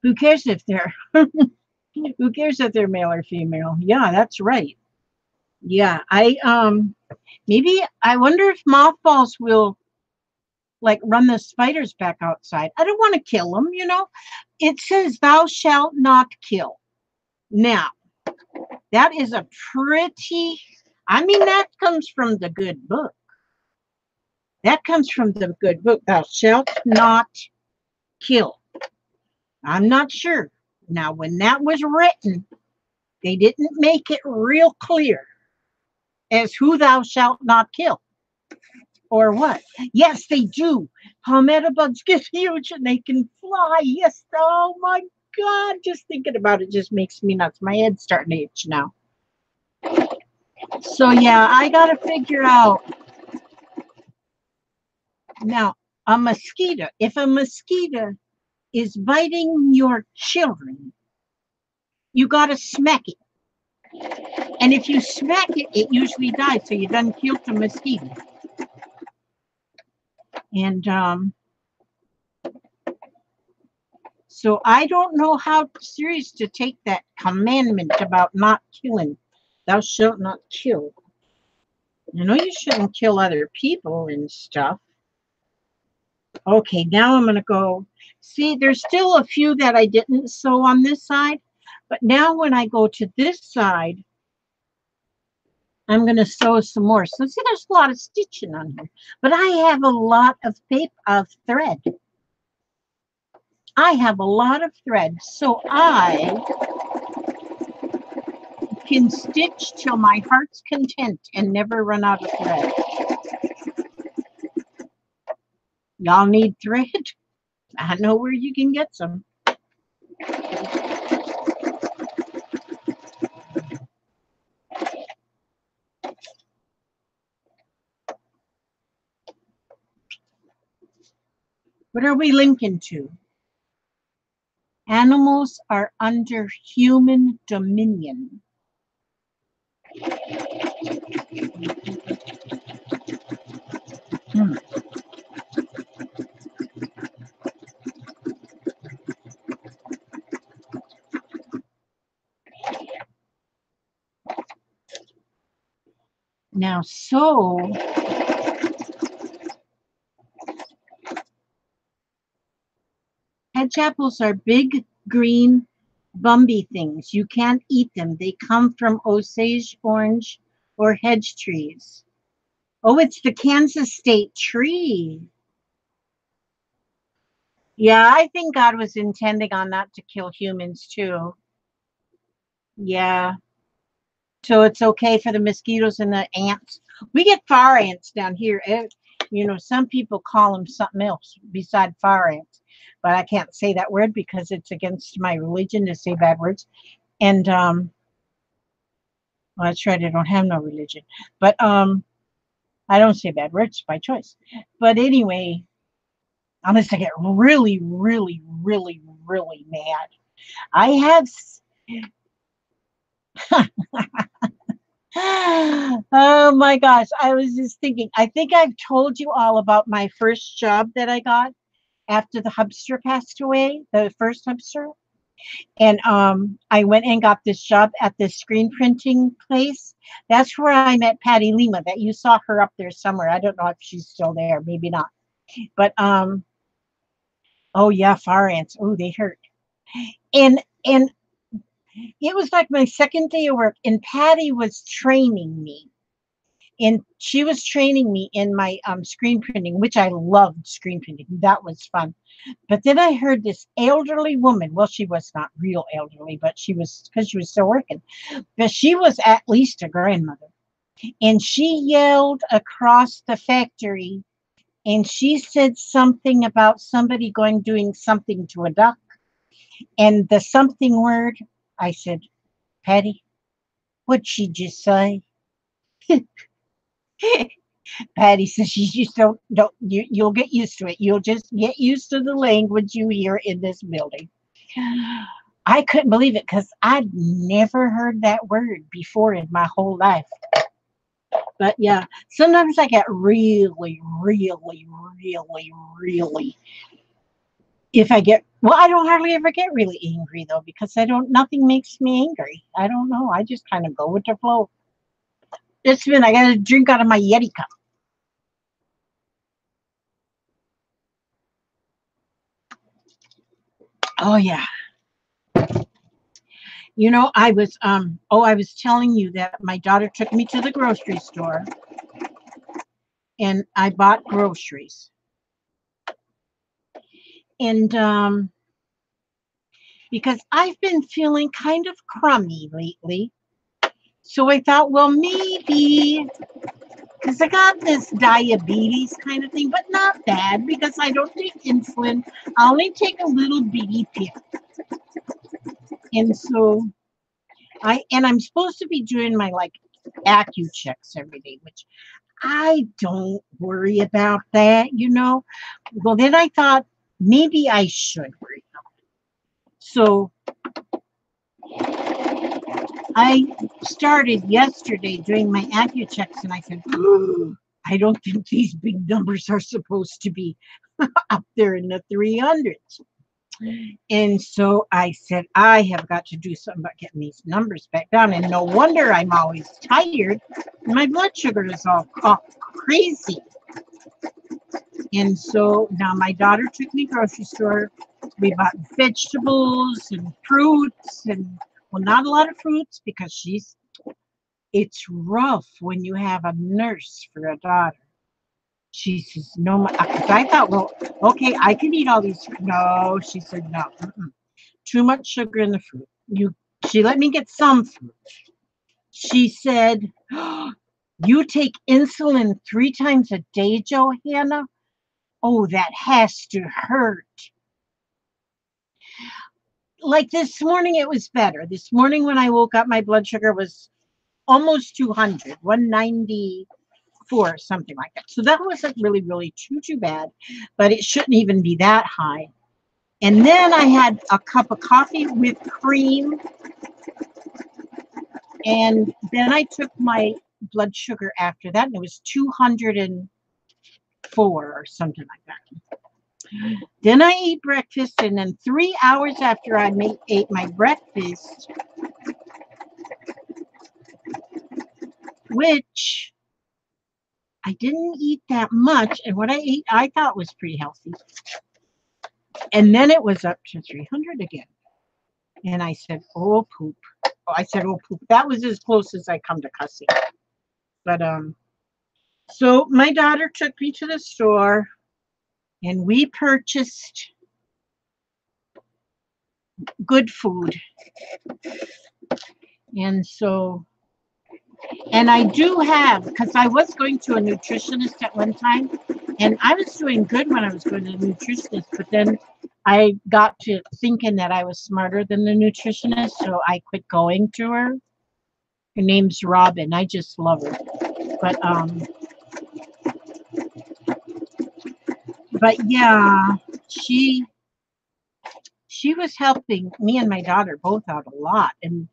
Who cares if they're who cares if they're male or female? Yeah, that's right. Yeah, maybe I wonder if mothballs will like run the spiders back outside. I don't want to kill them, you know. It says thou shalt not kill. Now, that is a pretty, I mean, that comes from the good book. That comes from the good book. Thou shalt not kill. I'm not sure. Now, when that was written, they didn't make it real clear as who thou shalt not kill or what. Yes, they do. Palmetto bugs get huge and they can fly. Yes. Oh my God. Just thinking about it just makes me nuts. My head's starting to itch now. So yeah, I got to figure out. Now, a mosquito. If a mosquito is biting your children, you got to smack it. And if you smack it, it usually dies. So you done killed the mosquito. And so I don't know how serious to take that commandment about not killing. Thou shalt not kill. You know you shouldn't kill other people and stuff. Okay, now I'm going to go. See, there's still a few that I didn't sew on this side. But now when I go to this side, I'm going to sew some more. So see, there's a lot of stitching on here. But I have a lot of paper, of thread. I have a lot of thread. So I can stitch till my heart's content and never run out of thread. Y'all need thread? I know where you can get some. What are we linking to? Animals are under human dominion. Now, so hedge apples are big, green, bumby things. You can't eat them. They come from Osage orange or hedge trees. Oh, it's the Kansas state tree. Yeah, I think God was intending on that to kill humans too. Yeah. So it's okay for the mosquitoes and the ants. We get fire ants down here. You know, some people call them something else beside fire ants. But I can't say that word because it's against my religion to say bad words. And well, that's right, I don't have no religion. But I don't say bad words by choice. But anyway, unless I get really, really, really, really mad. I have oh my gosh, I was just thinking, I think I've told you all about my first job that I got after the hubster passed away, the first hubster. And I went and got this job at this screen printing place. That's where I met Patty Lima, that you saw her up there somewhere. I don't know if she's still there, maybe not. But oh yeah, fire ants. Oh, they hurt. And it was like my second day of work, and Patty was training me. And she was training me in my screen printing, which I loved screen printing. That was fun. But then I heard this elderly woman. Well, she was not real elderly, but she was, because she was still working. But she was at least a grandmother. And she yelled across the factory, and she said something about somebody doing something to a duck. And the something word, I said, Patty, what'd she just say? Patty says, you just you'll get used to it. You'll just get used to the language you hear in this building. I couldn't believe it because I'd never heard that word before in my whole life. But yeah, sometimes I get really, really, really, really, if I get, well, I don't hardly ever get really angry though, because nothing makes me angry. I don't know. I just kind of go with the flow. This minute, I got to drink out of my Yeti cup. Oh yeah. You know, I was telling you that my daughter took me to the grocery store and I bought groceries. And because I've been feeling kind of crummy lately. So I thought, well, maybe, because I got this diabetes kind of thing, but not bad because I don't take insulin. I only take a little bitty pill. And so I'm supposed to be doing my like acu checks every day, which I don't worry about that, you know. Well, then I thought maybe I should worry about it. So I started yesterday doing my AccuChecks, and I said, I don't think these big numbers are supposed to be up there in the 300s. And so I said, I have got to do something about getting these numbers back down. And no wonder I'm always tired. My blood sugar is all crazy. And so now my daughter took me grocery store. We bought vegetables and fruits, and well, not a lot of fruits because it's rough when you have a nurse for a daughter. She says, no, because I thought, well, okay, I can eat all these. No, she said, no, too much sugar in the fruit. She let me get some fruit. She said, you take insulin 3 times a day, Johanna? Oh, that has to hurt. Like this morning, it was better. This morning when I woke up, my blood sugar was almost 200, 194, something like that. So that wasn't really, really too bad, but it shouldn't even be that high. And then I had a cup of coffee with cream. And then I took my blood sugar after that, and it was 204 or something like that. Then I ate breakfast, and then 3 hours after I ate my breakfast, which I didn't eat that much, and what I ate I thought was pretty healthy. And then it was up to 300 again. And I said, oh, poop. Oh, I said, oh, poop. That was as close as I come to cussing. But, so my daughter took me to the store, and we purchased good food. And so, and I do have, because I was going to a nutritionist at one time, and I was doing good when I was going to the nutritionist, but then I got to thinking that I was smarter than the nutritionist, so I quit going to her. Her name's Robin. I just love her. But yeah, she was helping me and my daughter both out a lot. And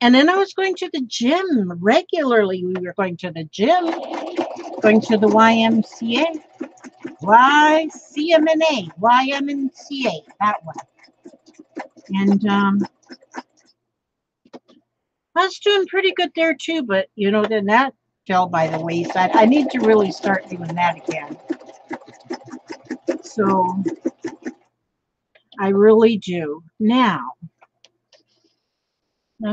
then I was going to the gym regularly. We were going to the gym, going to the YMCA, YMCA, that one. And I was doing pretty good there too, but you know, then that fell by the wayside. I need to really start doing that again. So I really do. Now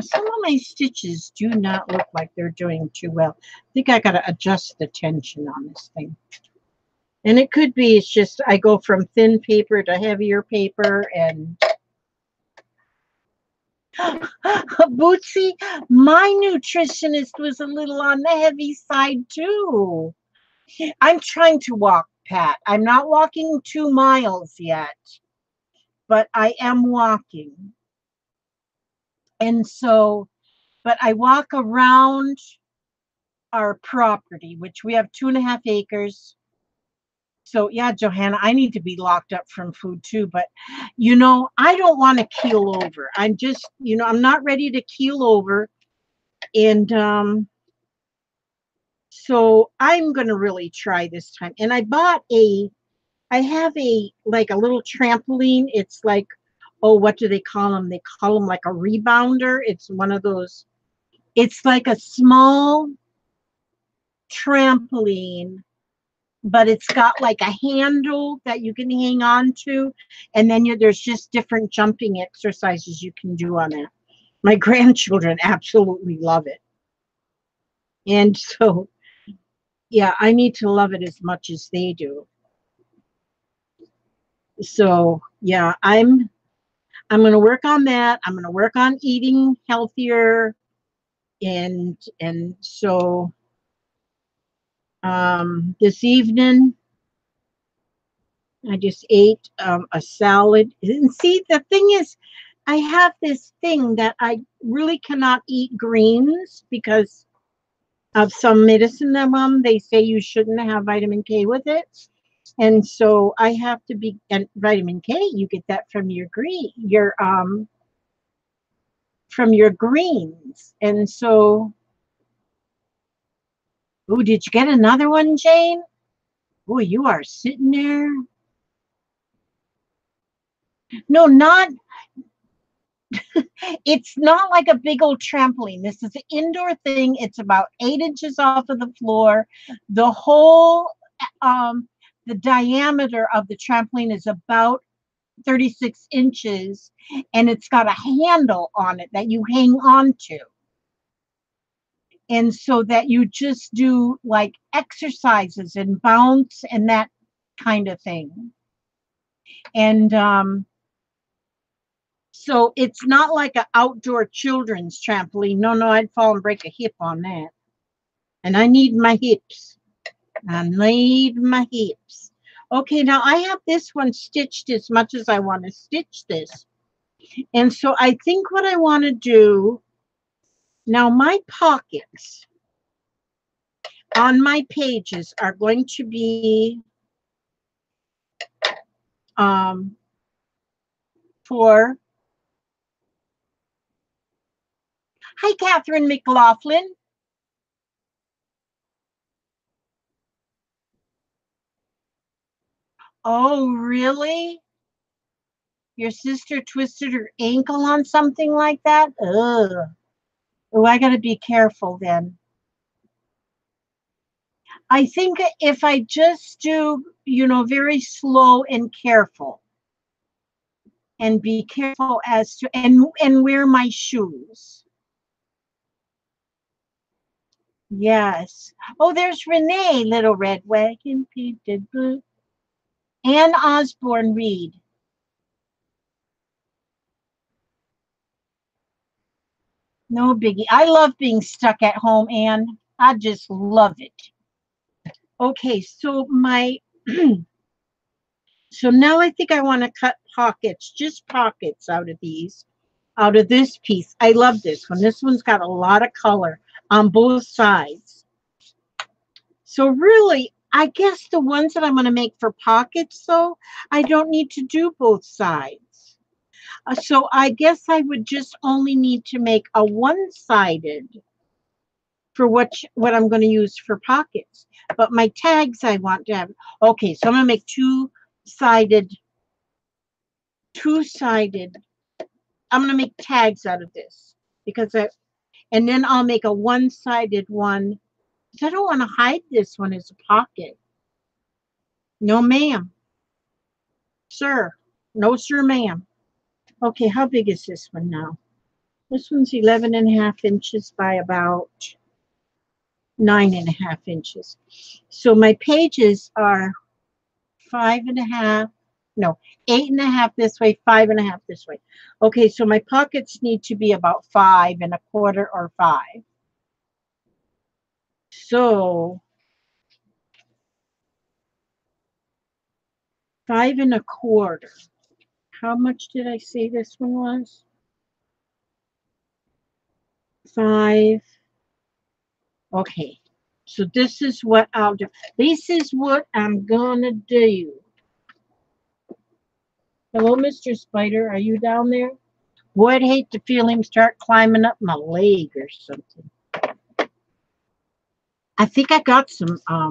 some of my stitches do not look like they're doing too well. I think I got to adjust the tension on this thing. And it could be it's just I go from thin paper to heavier paper. And Bootsy, my nutritionist was a little on the heavy side too. I'm trying to walk, Pat. I'm not walking 2 miles yet, but I am walking. And so, but I walk around our property, which we have 2.5 acres. So yeah, Johanna, I need to be locked up from food too, but you know, I don't want to keel over. I'm just, you know, I'm not ready to keel over. And so I'm going to really try this time. And I have like a little trampoline. It's like, oh, what do they call them? They call them like a rebounder. It's one of those, it's like a small trampoline, but it's got like a handle that you can hang on to. And then there's just different jumping exercises you can do on it. My grandchildren absolutely love it. And so, yeah, I need to love it as much as they do. So, yeah, I'm going to work on that. I'm going to work on eating healthier. And so this evening, I just ate a salad. And see, the thing is, I have this thing that I really cannot eat greens because of some medicine that they say you shouldn't have vitamin K with it. And so I have to be, and vitamin K, you get that from your from your greens. And so, oh, did you get another one, Jane? Oh, you are sitting there. No, not, it's not like a big old trampoline. This is an indoor thing. It's about 8 inches off of the floor. The whole, the diameter of the trampoline is about 36 inches, and it's got a handle on it that you hang on to. And so that you just do like exercises and bounce and that kind of thing. And so it's not like an outdoor children's trampoline. No, I'd fall and break a hip on that. And I need my hips. I need my hips. Okay, now I have this one stitched as much as I want to stitch this. And so I think what I want to do, now my pockets on my pages are going to be for, hi, Catherine McLaughlin. Oh, really? Your sister twisted her ankle on something like that? Ugh. Oh, I got to be careful then. I think if I just do, you know, very slow and careful, and be careful as to, and wear my shoes. Yes. Oh, there's Renee, Little Red Wagon, painted blue. Ann Osborne Reed. No biggie. I love being stuck at home, Ann. I just love it. Okay, so my, so now I think I want to cut pockets, just pockets out of these, out of this piece. I love this one. This one's got a lot of color on both sides. So really, I guess the ones that I'm going to make for pockets, though, I don't need to do both sides. So I guess I would just only need to make a one-sided for what I'm going to use for pockets. But my tags I want to have, okay, so I'm going to make two-sided, I'm going to make tags out of this because and then I'll make a one-sided one. I don't want to hide this one as a pocket. No, ma'am. Sir. No, sir, ma'am. Okay, how big is this one now? This one's 11.5 inches by about 9.5 inches. So my pages are 5.5, no, 8.5 this way, 5.5 this way. Okay, so my pockets need to be about 5.25 or 5. So 5.25. How much did I say this one was? 5. Okay, so this is what I'll do. This is what I'm gonna do. Hello, Mr. Spider. Are you down there? Boy, I'd hate to feel him start climbing up my leg or something. I think I got some, I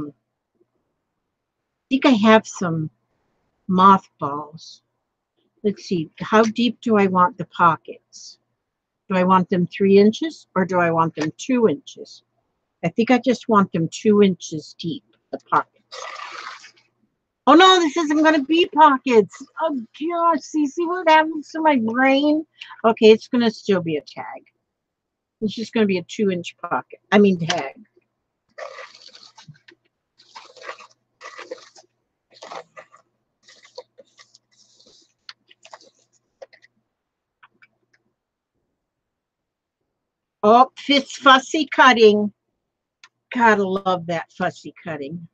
think I have some mothballs. Let's see, how deep do I want the pockets? Do I want them 3 inches or do I want them 2 inches? I think I just want them 2 inches deep, the pockets. Oh no, this isn't going to be pockets. Oh gosh, see what happens to my brain? Okay, it's going to still be a tag. It's just going to be a 2-inch pocket. I mean tag. Oh, it's fussy cutting. Gotta love that fussy cutting.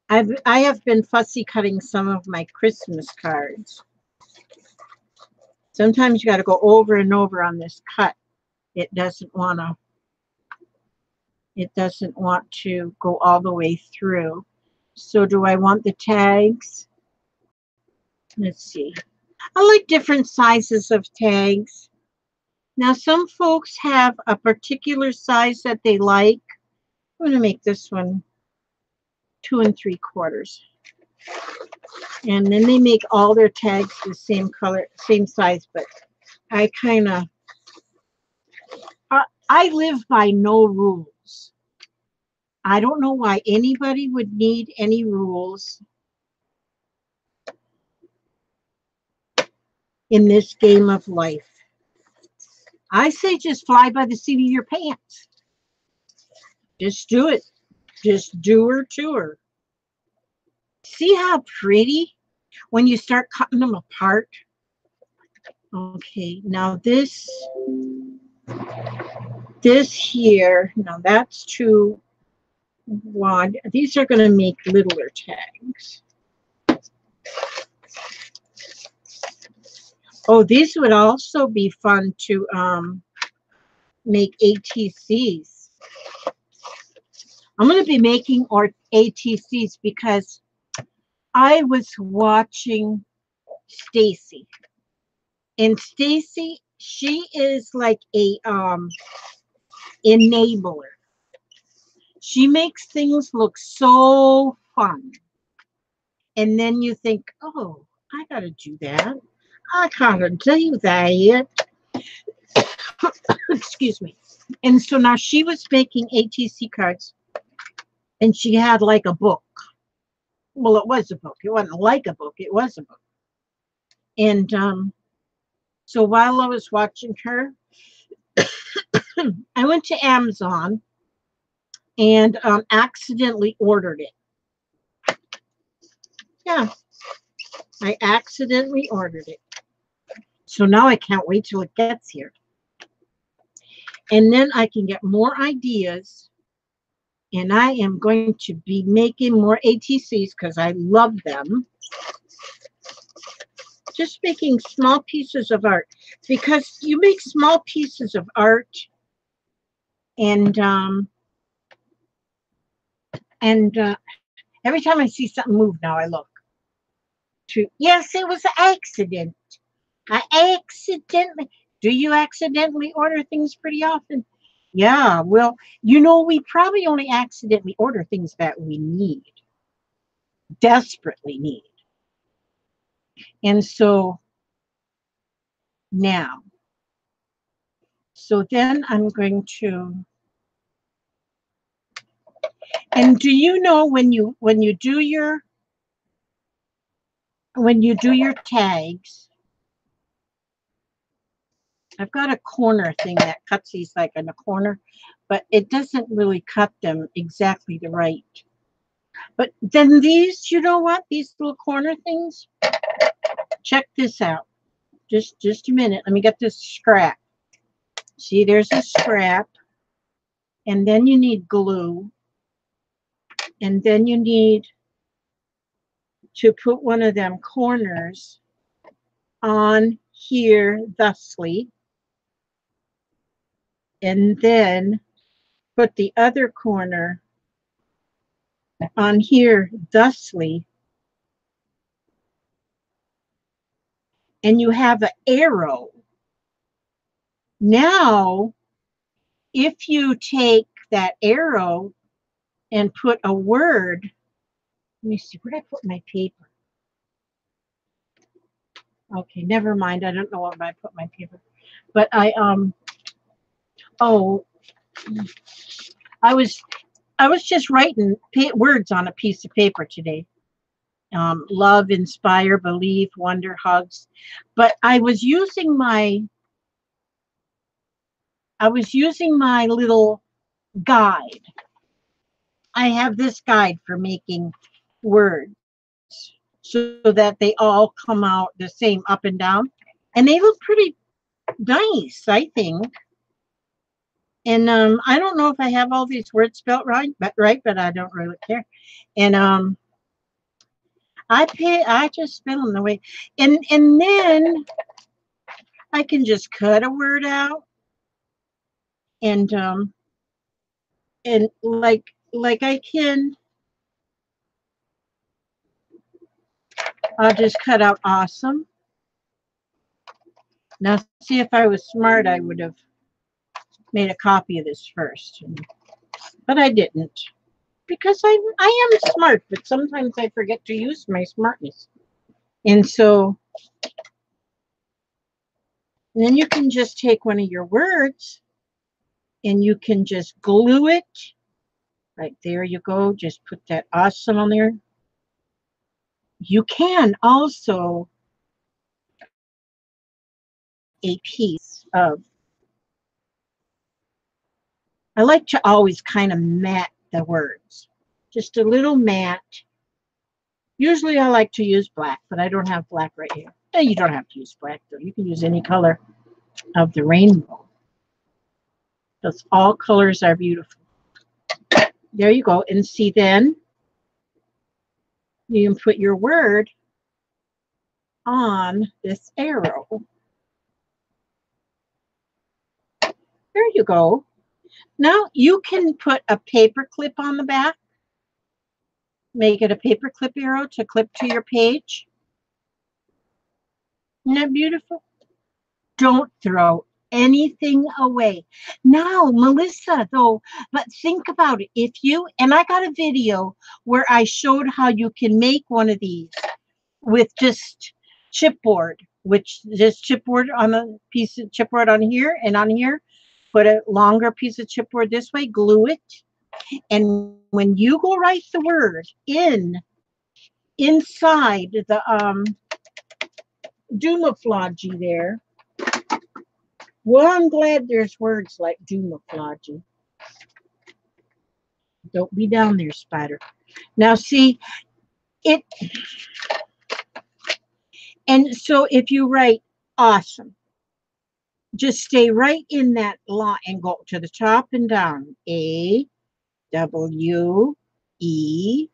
I have been fussy cutting some of my Christmas cards. Sometimes you got to go over and over on this cut. It doesn't want to go all the way through. So do I want the tags? Let's see. I like different sizes of tags. Now, some folks have a particular size that they like. I'm going to make this one 2 3/4. And then they make all their tags the same color, same size, but I kind of, I live by no rules. I don't know why anybody would need any rules in this game of life. I say just fly by the seat of your pants. Just do it. Just do her to her. See how pretty when you start cutting them apart? Okay, now this here, now that's too wide. These are going to make littler tags. Oh, these would also be fun to make ATCs. I'm going to be making ATCs because I was watching Stacy. And Stacy, she is like a enabler. She makes things look so fun. And then you think, oh, I got to do that. I gotta do that. Excuse me. And so now she was making ATC cards, and she had like a book. Well, it was a book. It wasn't like a book. It was a book. And so while I was watching her, I went to Amazon and accidentally ordered it. Yeah, I accidentally ordered it. So now I can't wait till it gets here. And then I can get more ideas. And I am going to be making more ATCs because I love them. Just making small pieces of art. Because you make small pieces of art and every time I see something move now, I look. Yes, it was an accident. I accidentally. Do you accidentally order things pretty often? Yeah, well, you know, we probably only accidentally order things that we need, desperately need. And so now, so then I'm going to, and do you know when you do your tags, I've got a corner thing that cuts these like in a corner, but it doesn't really cut them exactly the right. But then these, you know what? These little corner things, check this out. Just a minute. Let me get this scrap. See, there's a scrap. And then you need glue. And then you need to put one of them corners on here thusly. And then put the other corner on here thusly. And you have an arrow. Now, if you take that arrow and put a word, let me see, where did I put my paper? Okay, never mind. I don't know where I put my paper. But I was just writing words on a piece of paper today. Love, inspire, believe, wonder, hugs. But I was using my little guide. I have this guide for making words so that they all come out the same up and down. And they look pretty nice, I think. And I don't know if I have all these words spelled right, but I don't really care. And I just spell them the way. And then I can just cut a word out and like I can, I'll just cut out awesome. Now, see, if I was smart, I would have made a copy of this first. But I didn't. Because I am smart, but sometimes I forget to use my smartness. And so, and then you can just take one of your words and you can just glue it. Right there you go. Just put that awesome on there. You can also a piece of, I like to always kind of mat the words. Just a little matte. Usually I like to use black, but I don't have black right here. You don't have to use black though. You can use any color of the rainbow. Because all colors are beautiful. There you go. And see, then you can put your word on this arrow. There you go. Now you can put a paper clip on the back. Make it a paper clip arrow to clip to your page. Isn't that beautiful? Don't throw anything away. Now, Melissa, though, but think about it. If you, and I got a video where I showed how you can make one of these with just chipboard, which just chipboard on a piece of chipboard on here and on here, put a longer piece of chipboard this way, glue it. And when you go write the word inside the Dumaflogy there, well, I'm glad there's words like Dumaflogy. Don't be down there, spider. Now, see, it, and so if you write awesome, just stay right in that line and go to the top and down. A, W, E,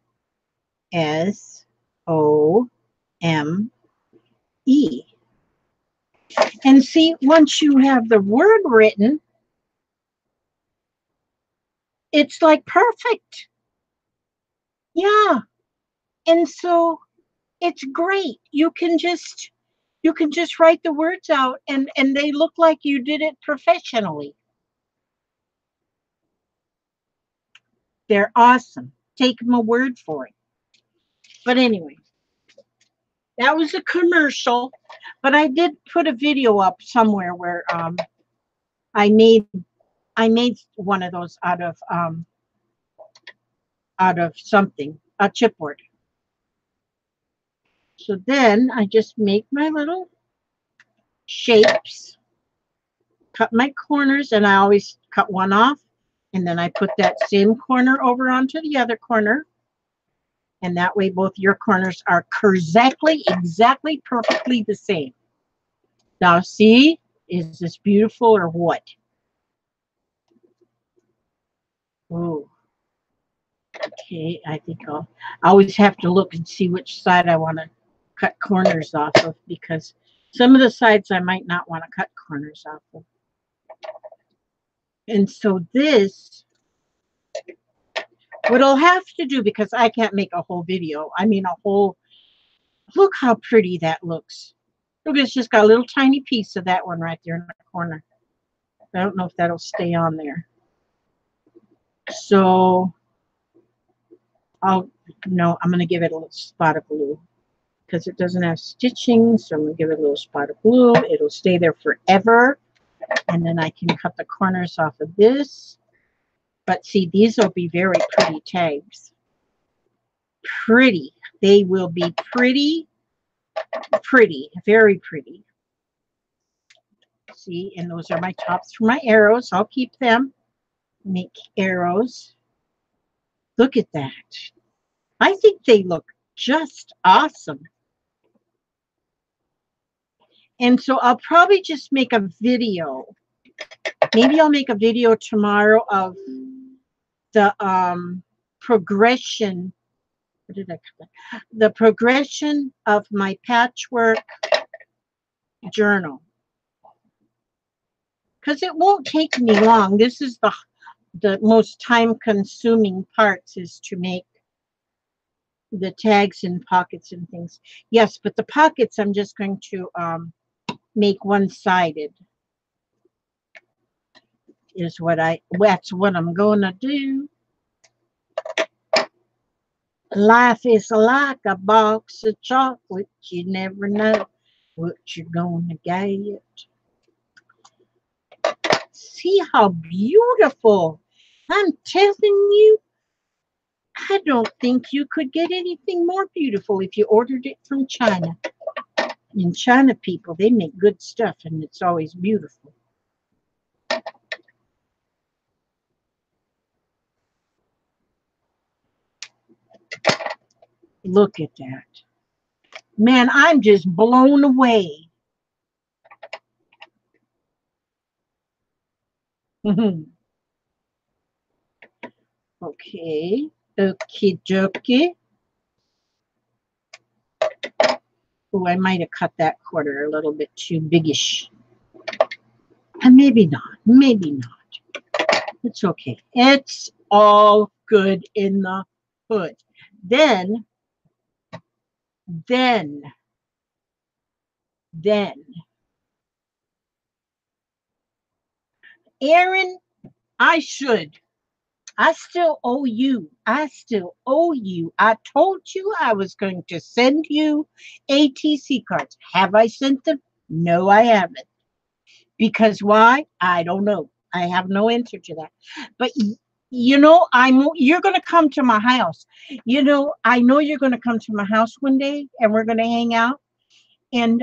S, O, M, E. And see, once you have the word written, it's like perfect. Yeah. And so it's great. You can just write the words out and they look like you did it professionally. They're awesome. Take my word for it. But anyway, that was a commercial, but I did put a video up somewhere where I made one of those out of something, a chipboard. So then I just make my little shapes, cut my corners, and I always cut one off, and then I put that same corner over onto the other corner, and that way both your corners are exactly perfectly the same. Now see, is this beautiful or what? Ooh. Okay, I think I always have to look and see which side I want to cut corners off of, because some of the sides I might not want to cut corners off of. And so this, what I'll have to do, because I can't make a whole video, I mean a whole, look how pretty that looks. Look, it's just got a little tiny piece of that one right there in the corner. I don't know if that'll stay on there. So I'm going to give it a little spot of glue because it doesn't have stitching. So I'm going to give it a little spot of glue. It'll stay there forever. And then I can cut the corners off of this. But see, these will be very pretty tags. Pretty. They will be pretty, very pretty. See, and those are my tops for my arrows. I'll keep them. Make arrows. Look at that. I think they look just awesome. And so I'll probably just make a video. Maybe I'll make a video tomorrow of the progression. What did I call it? The progression of my patchwork journal. Because it won't take me long. This is the most time-consuming parts, is to make the tags and pockets and things. Yes, but the pockets I'm just going to make one-sided is that's what I'm gonna do. Life is like a box of chocolate. You never know what you're gonna get. See how beautiful. I'm telling you, I don't think you could get anything more beautiful if you ordered it from China. In China, people, they make good stuff and it's always beautiful. Look at that. Man, I'm just blown away. Okay. Okie dokie. Oh, I might have cut that quarter a little bit too biggish. And maybe not. Maybe not. It's okay. It's all good in the hood. Then, Aaron, I still owe you. I still owe you. I told you I was going to send you ATC cards. Have I sent them? No, I haven't. Because why? I don't know. I have no answer to that. But you know, you're going to come to my house. You know, I know you're going to come to my house one day and we're going to hang out. And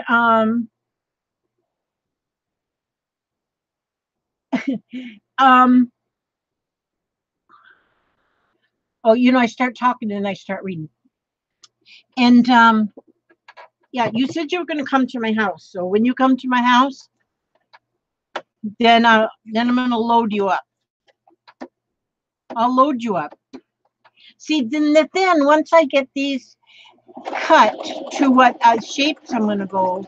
oh, you know, I start talking and I start reading. And yeah, you said you were going to come to my house. So when you come to my house, then I'm going to load you up. I'll load you up. See, then once I get these cut to what shapes I'm going to go,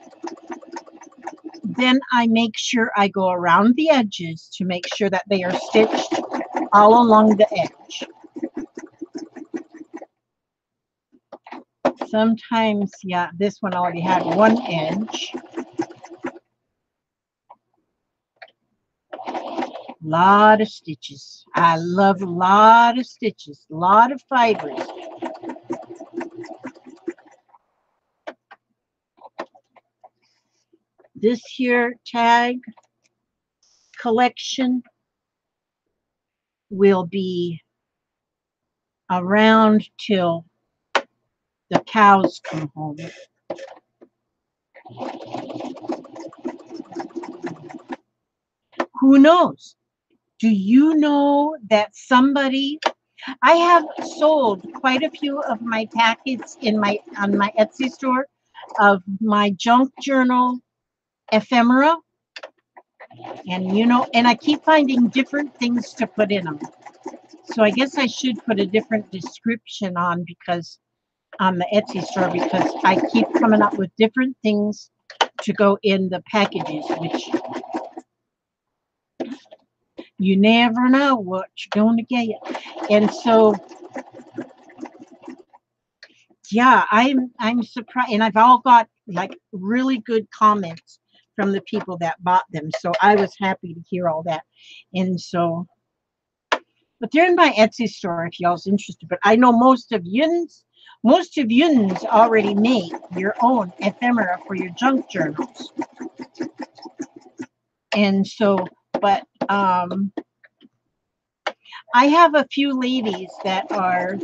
then I make sure I go around the edges to make sure that they are stitched all along the edge. Sometimes, yeah, this one already had one edge. Lot of stitches. I love a lot of stitches, a lot of fibers. This here tag collection will be around till the cows come home. Who knows? Do you know that somebody, I have sold quite a few of my packets on my Etsy store of my junk journal ephemera. And you know, and I keep finding different things to put in them. So I guess I should put a different description on the Etsy store, because I keep coming up with different things to go in the packages, which you never know what you're going to get. And so, yeah, I'm surprised, and I've all got like really good comments from the people that bought them. So I was happy to hear all that. And so, but they're in my Etsy store if y'all's interested. But I know most of yous already make your own ephemera for your junk journals. And so, but I have a few ladies that are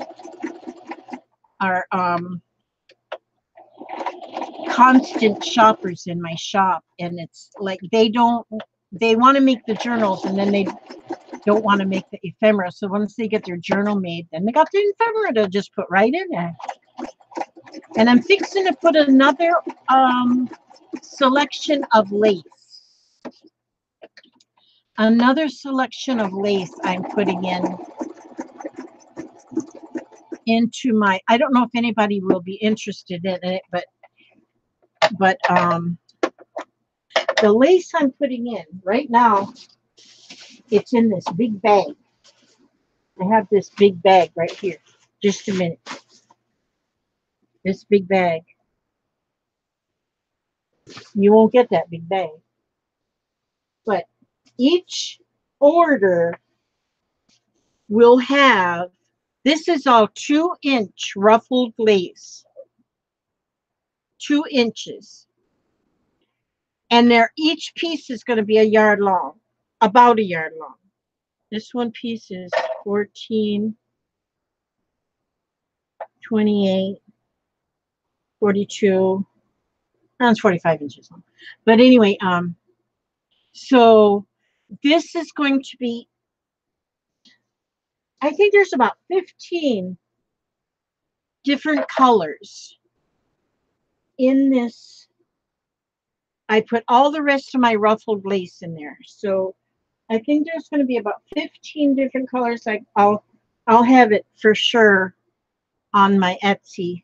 constant shoppers in my shop, and it's like they want to make the journals and then they don't want to make the ephemera. So once they get their journal made, then they got the ephemera to just put right in there. And I'm fixing to put another selection of lace. Another selection of lace I'm putting into my, I don't know if anybody will be interested in it, but the lace I'm putting in right now, it's in this big bag. I have this big bag right here. Just a minute. This big bag. You won't get that big bag. But each order will have, this is all 2-inch ruffled lace. 2 inches. And each piece is going to be a yard long, about a yard long. This one piece is 14, 28, 42, around 45 inches long. But anyway, so this is going to be, I think there's about 15 different colors in this. I put all the rest of my ruffled lace in there. So I think there's going to be about 15 different colors. I'll have it for sure on my Etsy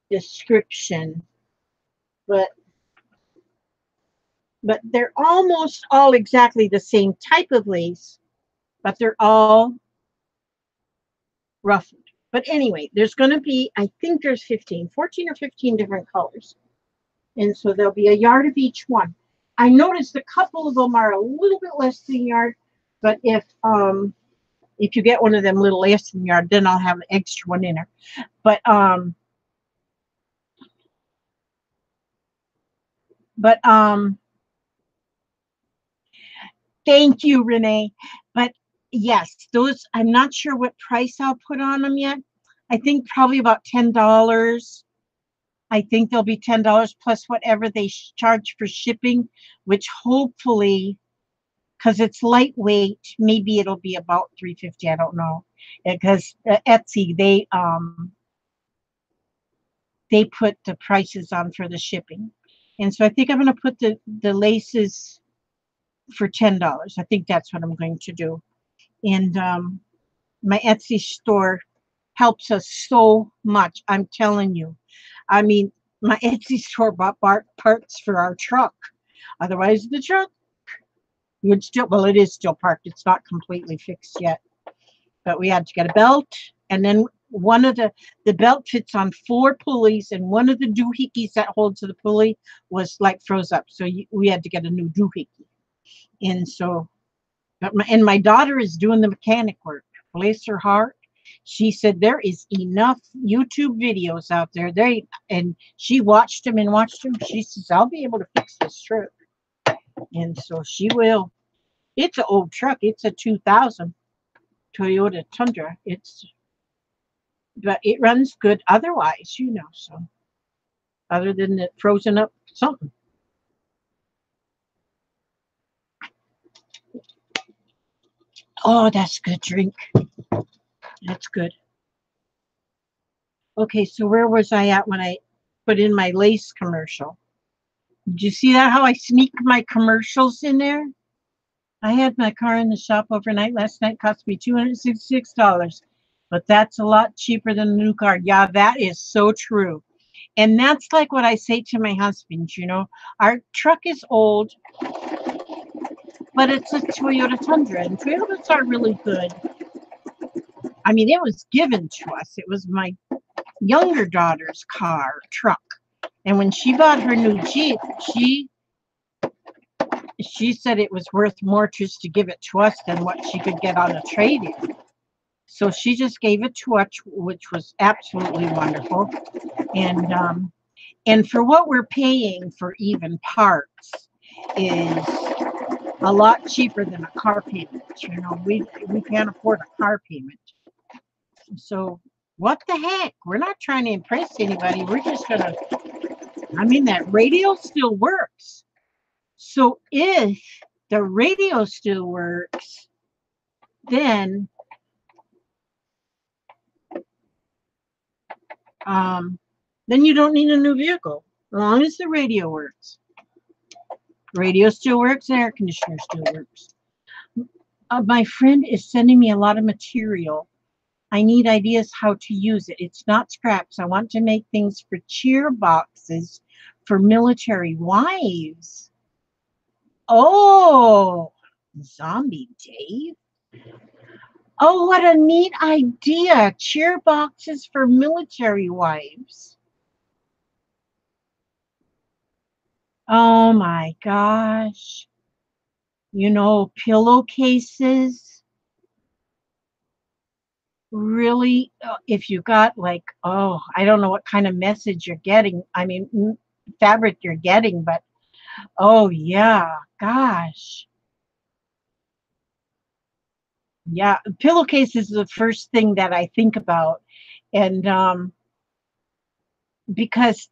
description. But they're almost all exactly the same type of lace, but they're all ruffled. But anyway, there's going to be, I think there's 14 or 15 different colors. And so there'll be a yard of each one. I noticed a couple of them are a little bit less than a yard, but if you get one of them little less than a yard, then I'll have an extra one in there. But thank you, Renee. But yes, those, I'm not sure what price I'll put on them yet. I think probably about $10. I think they'll be $10 plus whatever they charge for shipping, which hopefully, because it's lightweight, maybe it'll be about $3.50. I don't know, because Etsy, they put the prices on for the shipping, and so I think I'm going to put the laces for $10. I think that's what I'm going to do. And my Etsy store helps us so much. I'm telling you. I mean, my Etsy store bought parts for our truck. Otherwise, the truck would still, well, it is still parked. It's not completely fixed yet. But we had to get a belt. And then one of the belt fits on 4 pulleys. And one of the doohickeys that holds the pulley was like froze up. So we had to get a new doohickey. And so, and my daughter is doing the mechanic work. Bless her heart. She said there is enough YouTube videos out there. And she watched them and watched them. She says, I'll be able to fix this truck. And so she will. It's an old truck. It's a 2000 Toyota Tundra. But it runs good otherwise, you know. So other than it frozen up something. Oh, that's good drink. That's good. Okay, so where was I at when I put in my lace commercial? Did you see that, how I sneak my commercials in there? I had my car in the shop overnight last night. Cost me $266. But that's a lot cheaper than a new car. Yeah, that is so true. And that's like what I say to my husband, you know. Our truck is old, but it's a Toyota Tundra. And Toyotas are really good. I mean, it was given to us. It was my younger daughter's truck. And when she bought her new Jeep, she said it was worth more just to give it to us than what she could get on a trade-in. So she just gave it to us, which was absolutely wonderful. And for what we're paying for even parts is a lot cheaper than a car payment. You know, we can't afford a car payment. So what the heck? We're not trying to impress anybody. We're just gonna, I mean, that radio still works. So if the radio still works, then you don't need a new vehicle, as long as the radio works. Radio still works, and air conditioner still works. My friend is sending me a lot of material. I need ideas how to use it. It's not scraps. I want to make things for cheer boxes for military wives. Oh, Zombie Dave. Oh, what a neat idea. Cheer boxes for military wives. Oh my gosh. Pillowcases. Really, if you got like, oh, I don't know what kind of message you're getting. I mean, fabric you're getting, but oh yeah, gosh. Yeah, pillowcase is the first thing that I think about. And because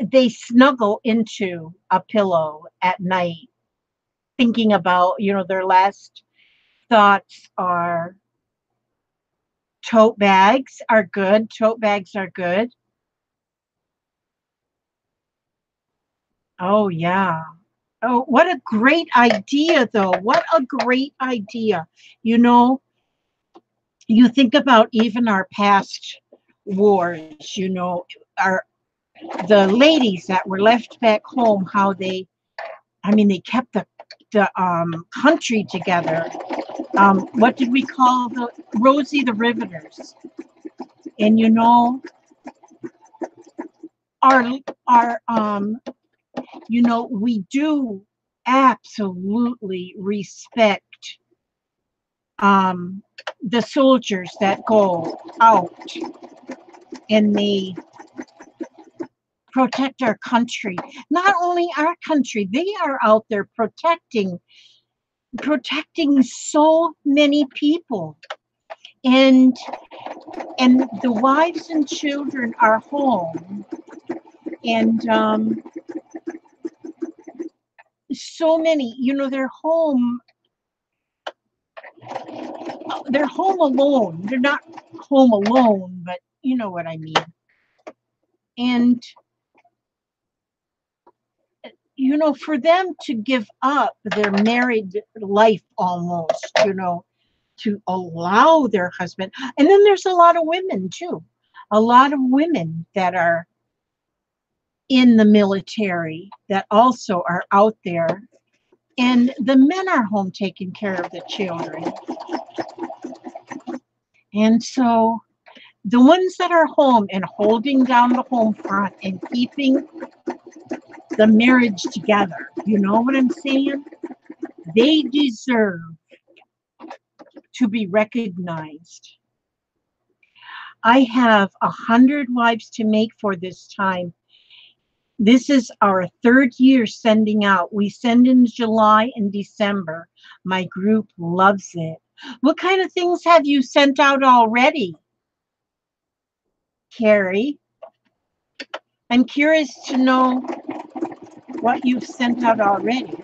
they snuggle into a pillow at night, thinking about, their last thoughts are tote bags are good. Tote bags are good. Oh, yeah. Oh, what a great idea, though. What a great idea. You know, you think about even our past wars, our the ladies that were left back home, how they kept the country together. What did we call the Rosie the Riveters? And our our we do absolutely respect um, the soldiers that go out and they protect our country. Not only our country, they are out there protecting so many people. And and the wives and children are home, and so many, they're home alone. They're not home alone, but you know what I mean. And for them to give up their married life almost, to allow their husband. And then there's a lot of women too. A lot of women that are in the military that also are out there. And the men are home taking care of the children. And so the ones that are home and holding down the home front and keeping the marriage together, you know what I'm saying? They deserve to be recognized. I have 100 wives to make for this time. This is our third year sending out. We send in July and December. My group loves it. What kind of things have you sent out already, Carrie? I'm curious to know what you've sent out already.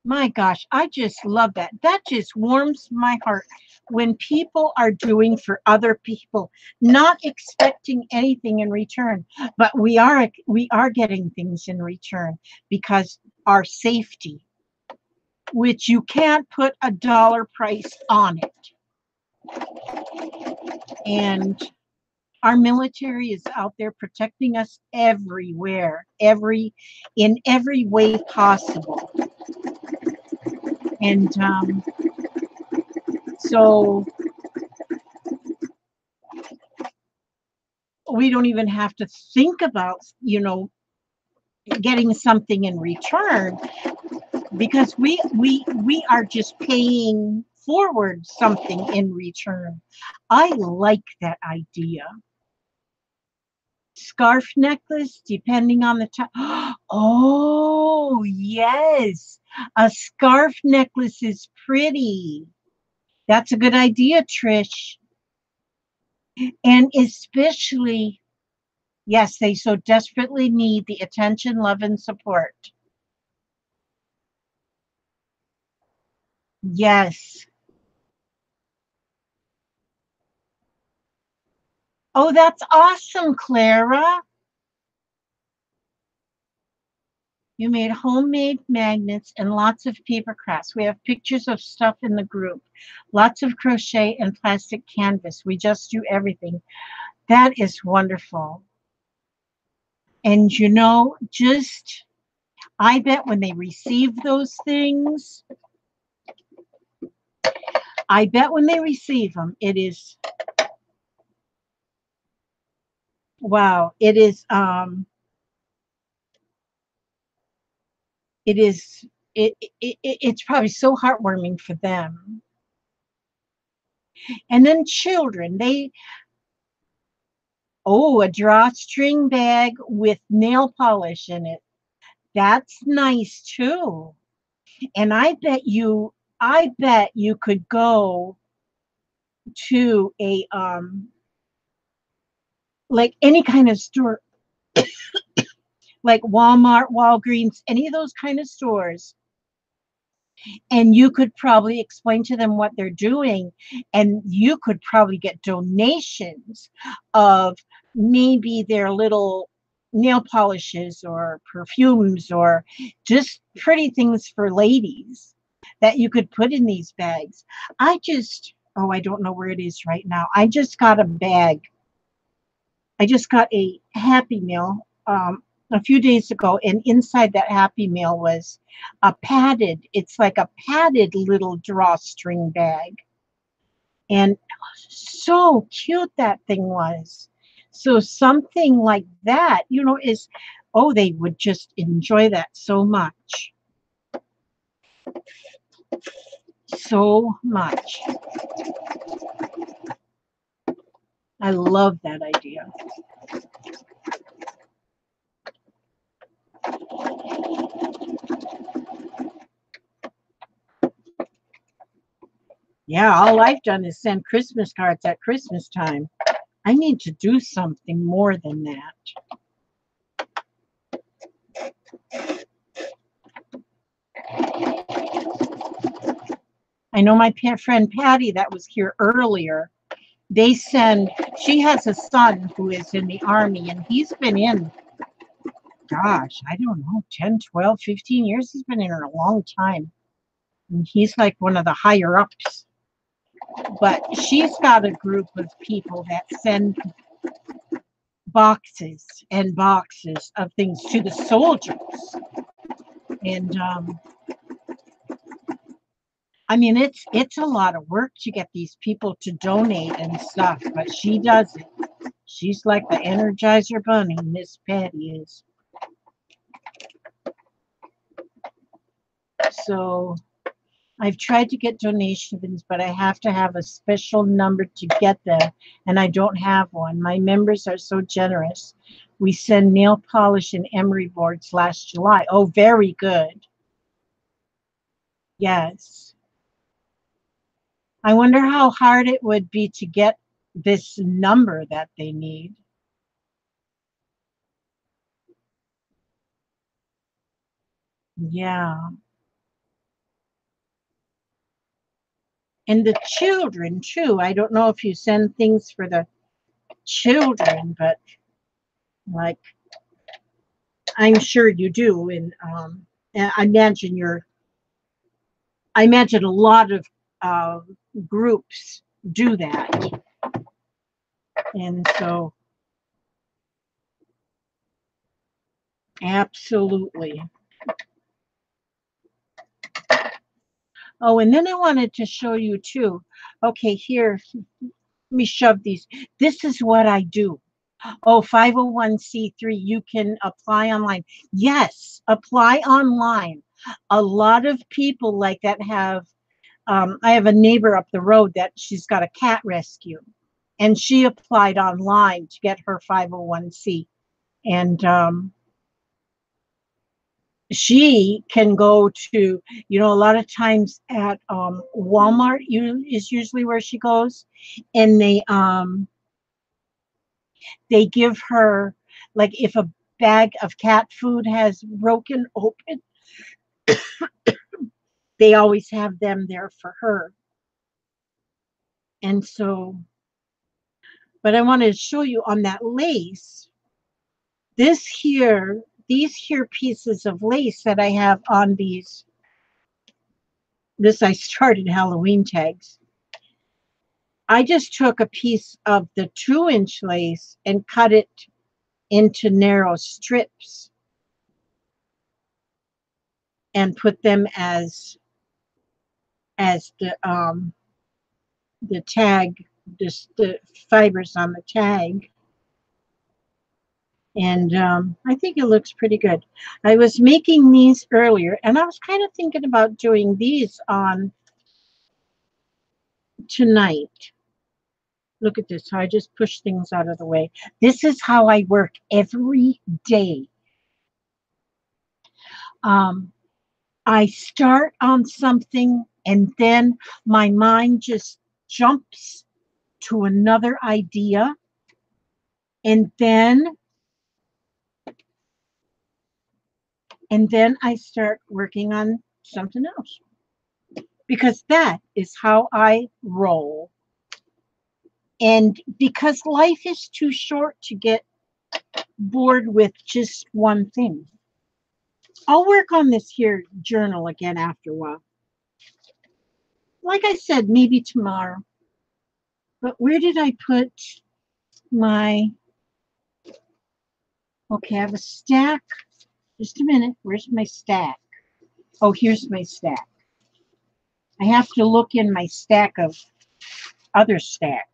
My gosh, I just love that. That just warms my heart when people are doing for other people, not expecting anything in return, but we are getting things in return because our safety, which you can't put a dollar price on it. And our military is out there protecting us everywhere, in every way possible. And so we don't even have to think about, getting something in return because we are just paying forward something in return. I like that idea. Scarf necklace, depending on the time. Oh, yes. A scarf necklace is pretty. That's a good idea, Trish. And especially, yes, they so desperately need the attention, love, and support. Yes. Oh, that's awesome, Clara. You made homemade magnets and lots of paper crafts. We have pictures of stuff in the group. Lots of crochet and plastic canvas. We just do everything. That is wonderful. And I bet when they receive those things, I bet when they receive them, it is Wow, it is it's probably so heartwarming for them. And then children, they oh, a drawstring bag with nail polish in it. That's nice too. And I bet you could go to a like any kind of store, like Walmart, Walgreens, any of those kind of stores, and you could probably explain to them what they're doing, and you could probably get donations of maybe their little nail polishes or perfumes or just pretty things for ladies that you could put in these bags. Oh, I don't know where it is right now. I just got a bag. I just got a Happy Meal a few days ago, and inside that Happy Meal was it's like a padded little drawstring bag. And so cute that thing was. So something like that, oh, they would just enjoy that so much. So much. I love that idea. Yeah, all I've done is send Christmas cards at Christmas time. I need to do something more than that. I know my friend Patty that was here earlier. She has a son who is in the Army, and he's been in, gosh, I don't know, 10, 12, 15 years. He's been in a long time. And he's like one of the higher ups. But she's got a group of people that send boxes and boxes of things to the soldiers. And I mean, it's a lot of work to get these people to donate and stuff, but she does it. She's like the Energizer Bunny, Miss Patty is. So I've tried to get donations, but I have to have a special number to get them, and I don't have one. My members are so generous. We send nail polish and emery boards last July. Oh, very good. Yes. I wonder how hard it would be to get this number that they need. Yeah. And the children, too. I don't know if you send things for the children, but like I'm sure you do. And I imagine a lot of uh, groups do that. And so, absolutely. Oh, and then I wanted to show you too. Okay, here, let me shove these. This is what I do. Oh, 501c3, you can apply online. Yes, apply online. A lot of people like that I have a neighbor up the road that she's got a cat rescue, and she applied online to get her 501c. And she can go to, a lot of times at Walmart is usually where she goes, and they give her, like, if a bag of cat food has broken open, they always have them there for her. And so, but I wanted to show you on that lace, these here pieces of lace that I have on I started Halloween tags. I just took a piece of the 2-inch lace and cut it into narrow strips and put them as the tag, just the fibers on the tag. And I think it looks pretty good. I was making these earlier, and I was kind of thinking about doing these on tonight. Look at this, how I just push things out of the way. This is how I work every day. Um, I start on something, and then my mind just jumps to another idea, and then I start working on something else, because that is how I roll. And because life is too short to get bored with just one thing. I'll work on this here journal again after a while. Like I said, maybe tomorrow. But where did I put my... Okay, I have a stack. Just a minute. Where's my stack? Oh, here's my stack. I have to look in my stack of other stack.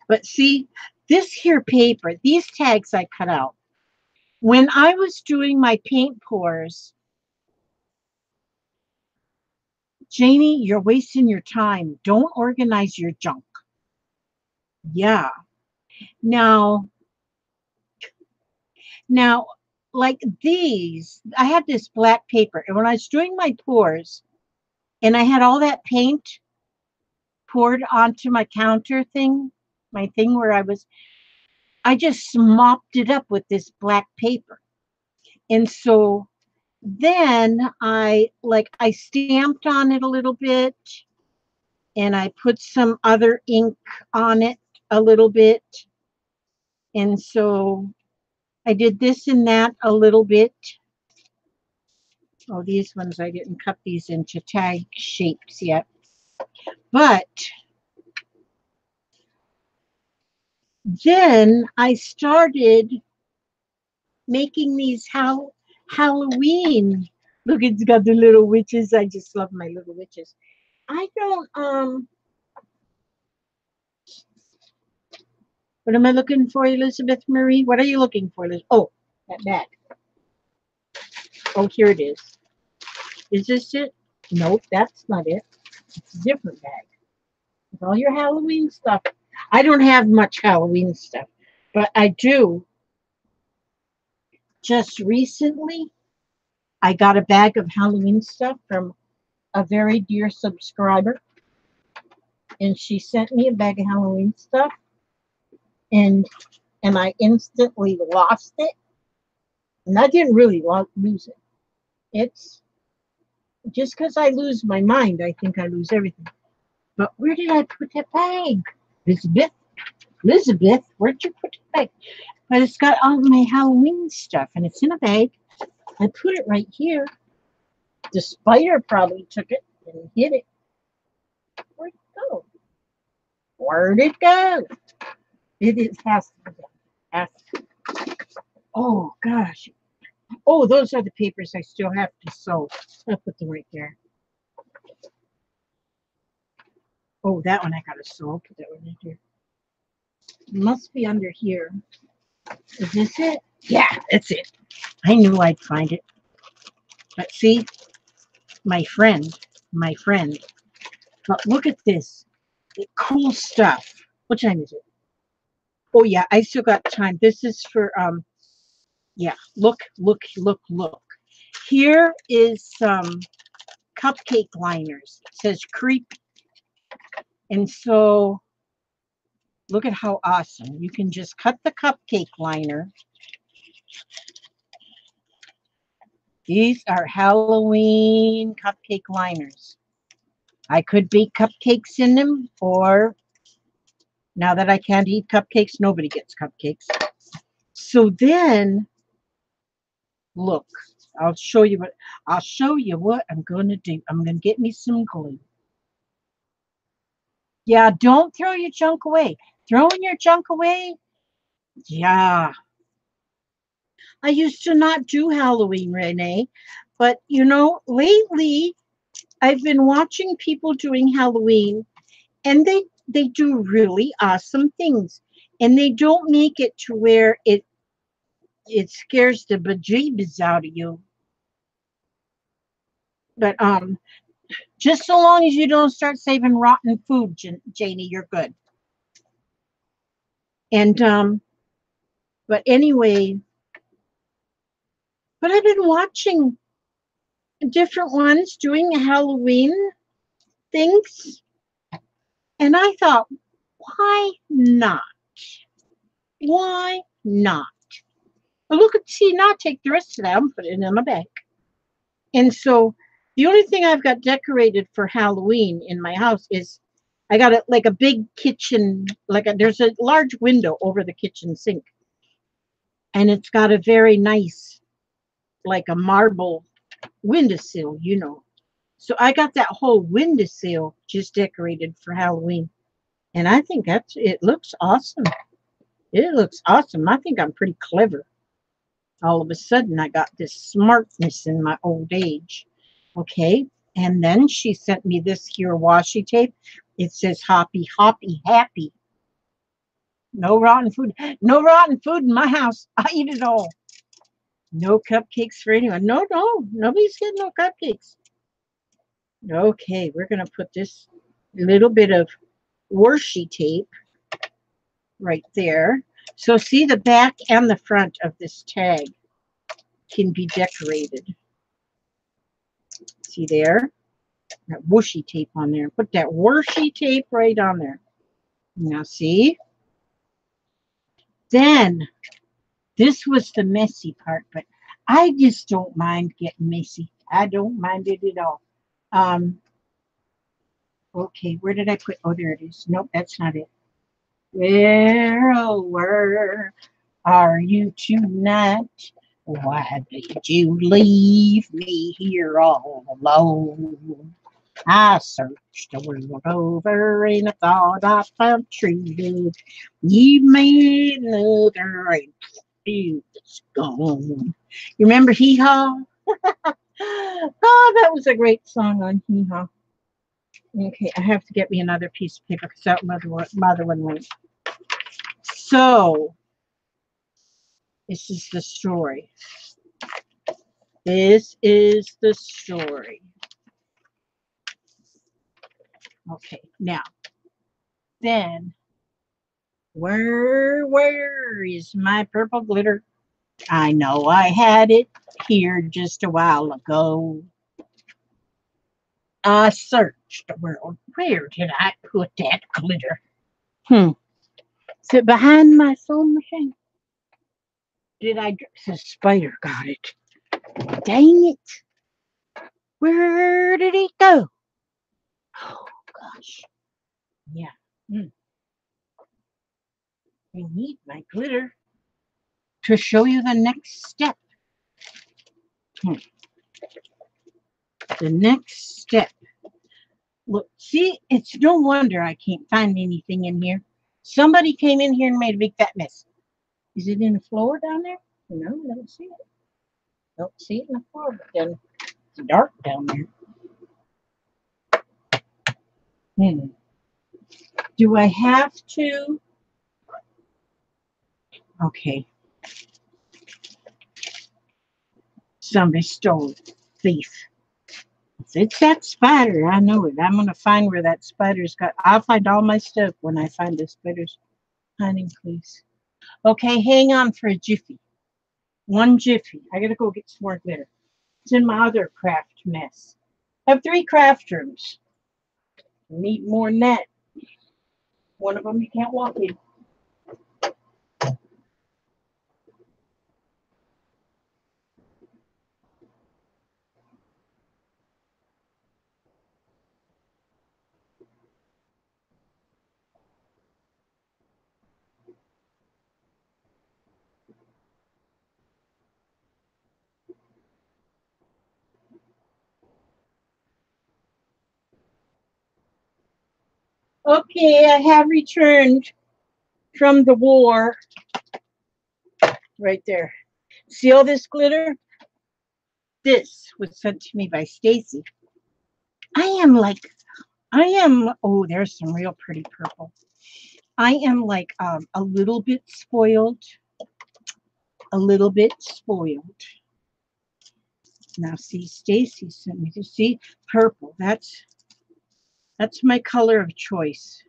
But see, this here paper, these tags I cut out. When I was doing my paint pours, Janie, you're wasting your time. Don't organize your junk. Yeah. Now, like these, I had this black paper, and when I was doing my pours, and I had all that paint poured onto my counter thing, my thing where I just mopped it up with this black paper. And so then I stamped on it a little bit, and I put some other ink on it a little bit. And so I did this and that a little bit. Oh, these ones, I didn't cut these into tag shapes yet. But then I started making these Halloween. Look, it's got the little witches. I just love my little witches. I don't, what am I looking for, Elizabeth Marie? What are you looking for, Liz? Oh, that bag. Oh, here it is. Is this it? Nope, that's not it. It's a different bag. With all your Halloween stuff. I don't have much Halloween stuff, but I do. Just recently, I got a bag of Halloween stuff from a very dear subscriber, and she sent me a bag of Halloween stuff, and I instantly lost it. And I didn't really lose it. It's just because I lose my mind, I think I lose everything. But where did I put that bag? Elizabeth, where'd you put the bag? But it's got all my Halloween stuff, and it's in a bag. I put it right here. The spider probably took it and hid it. Where'd it go? Where'd it go? It has to be. Oh, gosh. Oh, those are the papers I still have to sew. I'll put them right there. Oh, that one I got to sew. I'll put that one right here. It must be under here. Is this it? Yeah, that's it. I knew I'd find it. But see, my friend. But look at this. Cool stuff. What time is it? Oh, yeah, I still got time. This is for, yeah, look. Here is some cupcake liners. It says creep. And so, look at how awesome. You can just cut the cupcake liner. These are Halloween cupcake liners. I could bake cupcakes in them, or now that I can't eat cupcakes, nobody gets cupcakes. So then, look, I'll show you what I'm going to do. I'm going to get me some glue. Yeah, don't throw your junk away. Throwing your junk away? Yeah. I used to not do Halloween, Renee, but you know, lately I've been watching people doing Halloween, and they do really awesome things, and they don't make it to where it it scares the bejeebus out of you. But just so long as you don't start saving rotten food, Janie, you're good. And but anyway, but I've been watching different ones doing Halloween things, and I thought, why not? Why not? Well, look at, see, now take the rest of that and put it in my bag. And so the only thing I've got decorated for Halloween in my house is I got like a big kitchen, there's a large window over the kitchen sink. And it's got a very nice, like a marble windowsill, you know. So I got that whole windowsill just decorated for Halloween. And I think it looks awesome. It looks awesome. I think I'm pretty clever. All of a sudden, I got this smartness in my old age. Okay. And then she sent me this here washi tape. It says hoppy, hoppy, happy. No rotten food. No rotten food in my house. I eat it all. No cupcakes for anyone. No, no. Nobody's getting no cupcakes. Okay. We're going to put this little bit of washi tape right there. So see, the back and the front of this tag can be decorated. See there? That whooshy tape on there. Put that whooshy tape right on there. Now see? Then, this was the messy part, but I just don't mind getting messy. I don't mind it at all. Okay, where did I put? Oh, there it is. Nope, that's not it. Where, oh, where are you tonight? Why did you leave me here all alone? I searched the world over and I thought I found true love. You made another and it's gone. You remember Hee Haw? Oh, that was a great song on Hee Haw. Okay, I have to get me another piece of paper because that mother one went. So, this is the story. This is the story. Okay, now, then, where is my purple glitter? I know I had it here just a while ago. I searched the world. Where did I put that glitter? Is it behind my sewing machine? Did I? The spider got it. Dang it. Where did it go? Oh, gosh. Yeah. I need my glitter to show you the next step. The next step. Look, see, it's no wonder I can't find anything in here. Somebody came in here and made a big fat mess. Is it in the floor down there? No, I don't see it. Don't see it in the floor, but then it's dark down there. Do I have to? Okay. Somebody stole it. Thief. If it's that spider, I know it. I'm going to find where that spider's got. I'll find all my stuff when I find the spider's hiding place. Okay, hang on for a jiffy. One jiffy. I got to go get some more glitter. It's in my other craft mess. I have 3 craft rooms. Need more than that. One of them you can't walk in. Okay, I have returned from the war. Right there. See all this glitter? This was sent to me by Stacy. Oh, there's some real pretty purple. I am like a little bit spoiled. a little bit spoiled. Now see, Stacy sent me to see purple. That's my color of choice.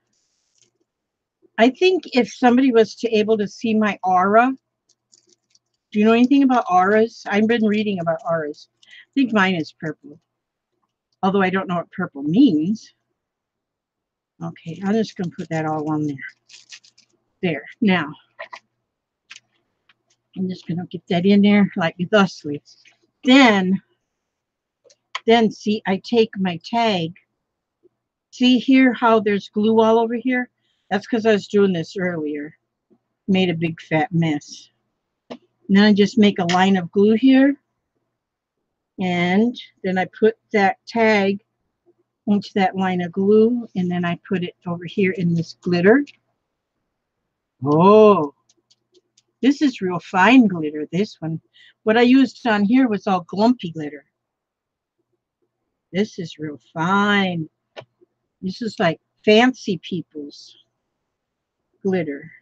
I think if somebody was to able to see my aura, do you know anything about auras? I've been reading about auras. I think mine is purple. Although I don't know what purple means. Okay, I'm just going to put that all on there. There. Now, I'm just going to get that in there like thusly. Then see, I take my tag. See here how there's glue all over here? That's because I was doing this earlier. Made a big fat mess. Then I just make a line of glue here. And then I put that tag into that line of glue. And then I put it over here in this glitter. Oh, this is real fine glitter, this one. What I used on here was all glumpy glitter. This is real fine. This is like fancy people's glitter.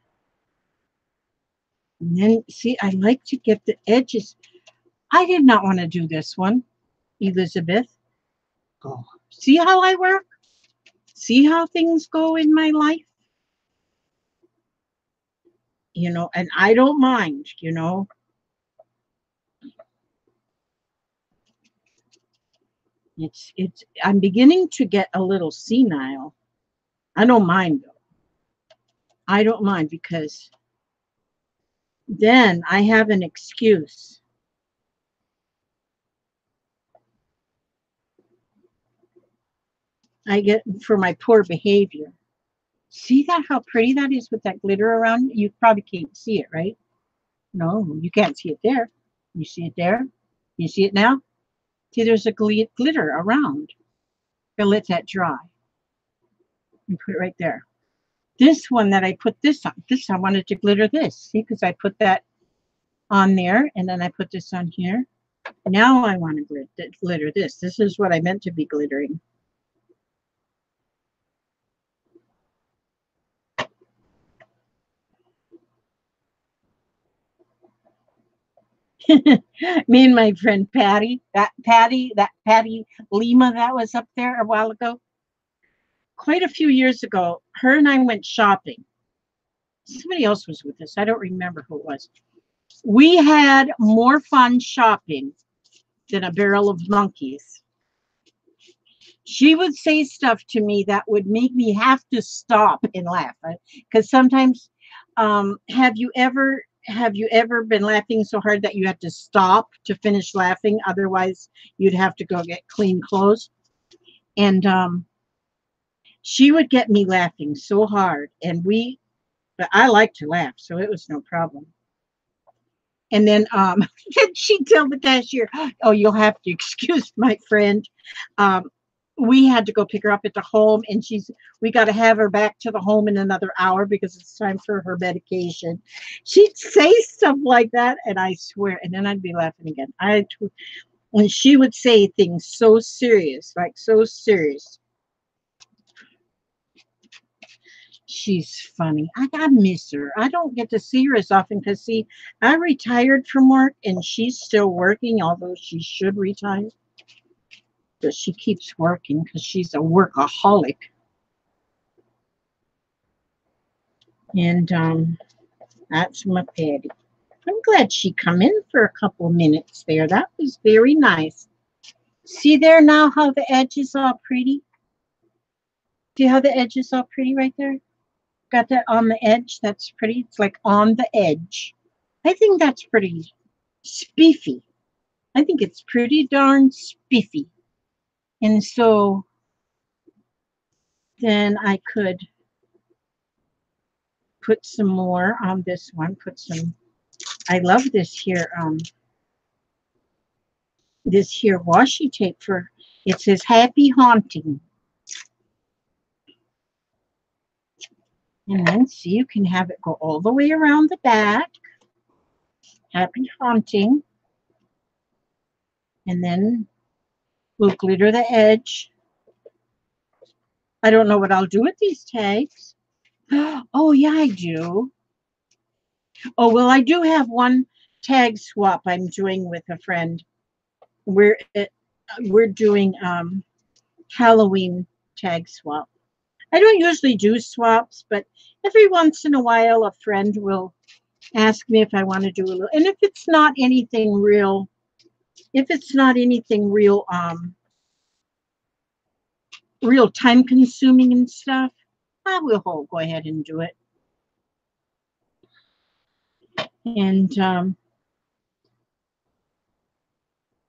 And then, see, I like to get the edges. I did not want to do this one, Elizabeth. Oh, see how I work? See how things go in my life? You know, and I don't mind, you know. I'm beginning to get a little senile. I don't mind, though. I don't mind because then I have an excuse. I get for my poor behavior. See that, how pretty that is with that glitter around? You probably can't see it, right? No, you can't see it there. You see it there? You see it now? See, there's a glitter around. Gonna let that dry. And put it right there. This one that I put this on, I wanted to glitter this. See, because I put that on there, and then I put this on here. Now I want to glitter this. This is what I meant to be glittering. Me and my friend Patty Lima that was up there a while ago. Quite a few years ago, her and I went shopping. Somebody else was with us. I don't remember who it was. We had more fun shopping than a barrel of monkeys. She would say stuff to me that would make me have to stop and laugh. Because sometimes, have you ever been laughing so hard that you had to stop to finish laughing? Otherwise, you'd have to go get clean clothes. And she would get me laughing so hard. But I like to laugh, so it was no problem. And then she'd tell the cashier, oh, you'll have to excuse my friend. We had to go pick her up at the home, and we got to have her back to the home in another hour because it's time for her medication. She'd say stuff like that, and I swear, and then I'd be laughing again. When she would say things so serious, like so serious. She's funny. I miss her. I don't get to see her as often because, see, I retired from work, and she's still working, although she should retire. But she keeps working because she's a workaholic. And that's my Patty. I'm glad she come in for a couple of minutes there. That was very nice. See there now how the edge is all pretty? See how the edge is all pretty right there? Got that on the edge? That's pretty. It's like on the edge. I think that's pretty spiffy. I think it's pretty darn spiffy. And so then I could put some more on this one. I love this here washi tape for, it says happy haunting. And then see, you can have it go all the way around the back. Happy haunting. And then we'll glitter the edge. I don't know what I'll do with these tags. Oh, yeah, I do. Oh, well, I do have one tag swap I'm doing with a friend. We're we're doing Halloween tag swap. I don't usually do swaps, but every once in a while a friend will ask me if I want to do a little. And if it's not anything real, if it's not anything real time consuming and stuff, I will go ahead and do it. And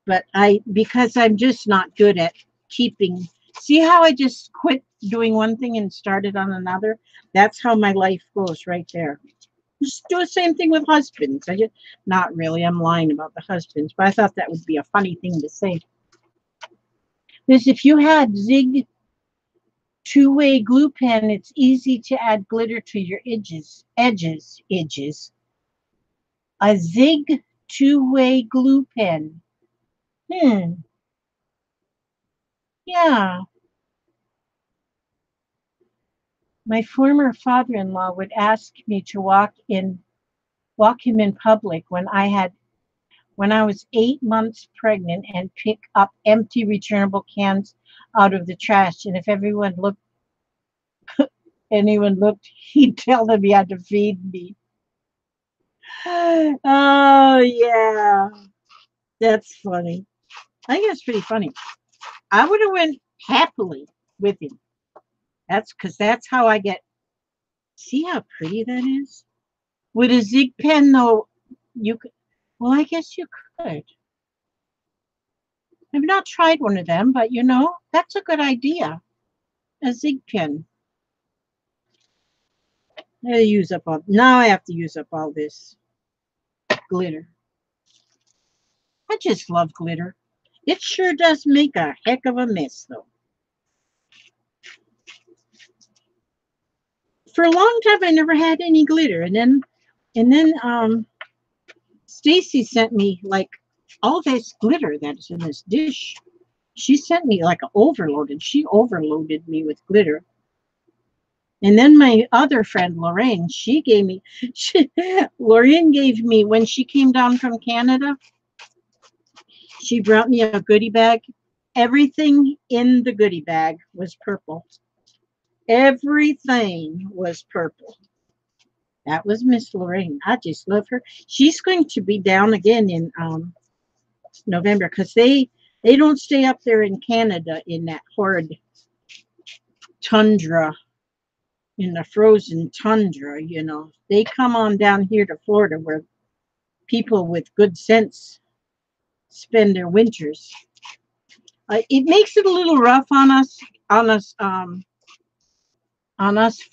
but because I'm just not good at keeping. See how I just quit doing one thing and started on another? That's how my life goes right there. Just do the same thing with husbands. Not really. I'm lying about the husbands, but I thought that would be a funny thing to say. Because if you had Zig two-way glue pen, it's easy to add glitter to your edges. A Zig two-way glue pen. Yeah. My former father-in-law would ask me to walk him in public when I was 8 months pregnant and pick up empty returnable cans out of the trash. And if anyone looked, he'd tell them he had to feed me. Oh yeah, that's funny. I think that's pretty funny. I would have went happily with him. That's how I get. See how pretty that is? With a Zig pen, though, you could. Well, I guess you could. I've not tried one of them, but that's a good idea. A Zig pen. Now I have to use up all this glitter. I just love glitter. It sure does make a heck of a mess, though. For a long time, I never had any glitter, and then Stacy sent me like all this glitter that's in this dish. She sent me like an overload, and she overloaded me with glitter. And then my other friend, Lorraine, Lorraine gave me, when she came down from Canada, she brought me a goodie bag. Everything in the goodie bag was purple. Everything was purple. That was Miss Lorraine. I just love her. She's going to be down again in November because they don't stay up there in Canada in that horrid tundra, in the frozen tundra. They come on down here to Florida where people with good sense spend their winters. It makes it a little rough on us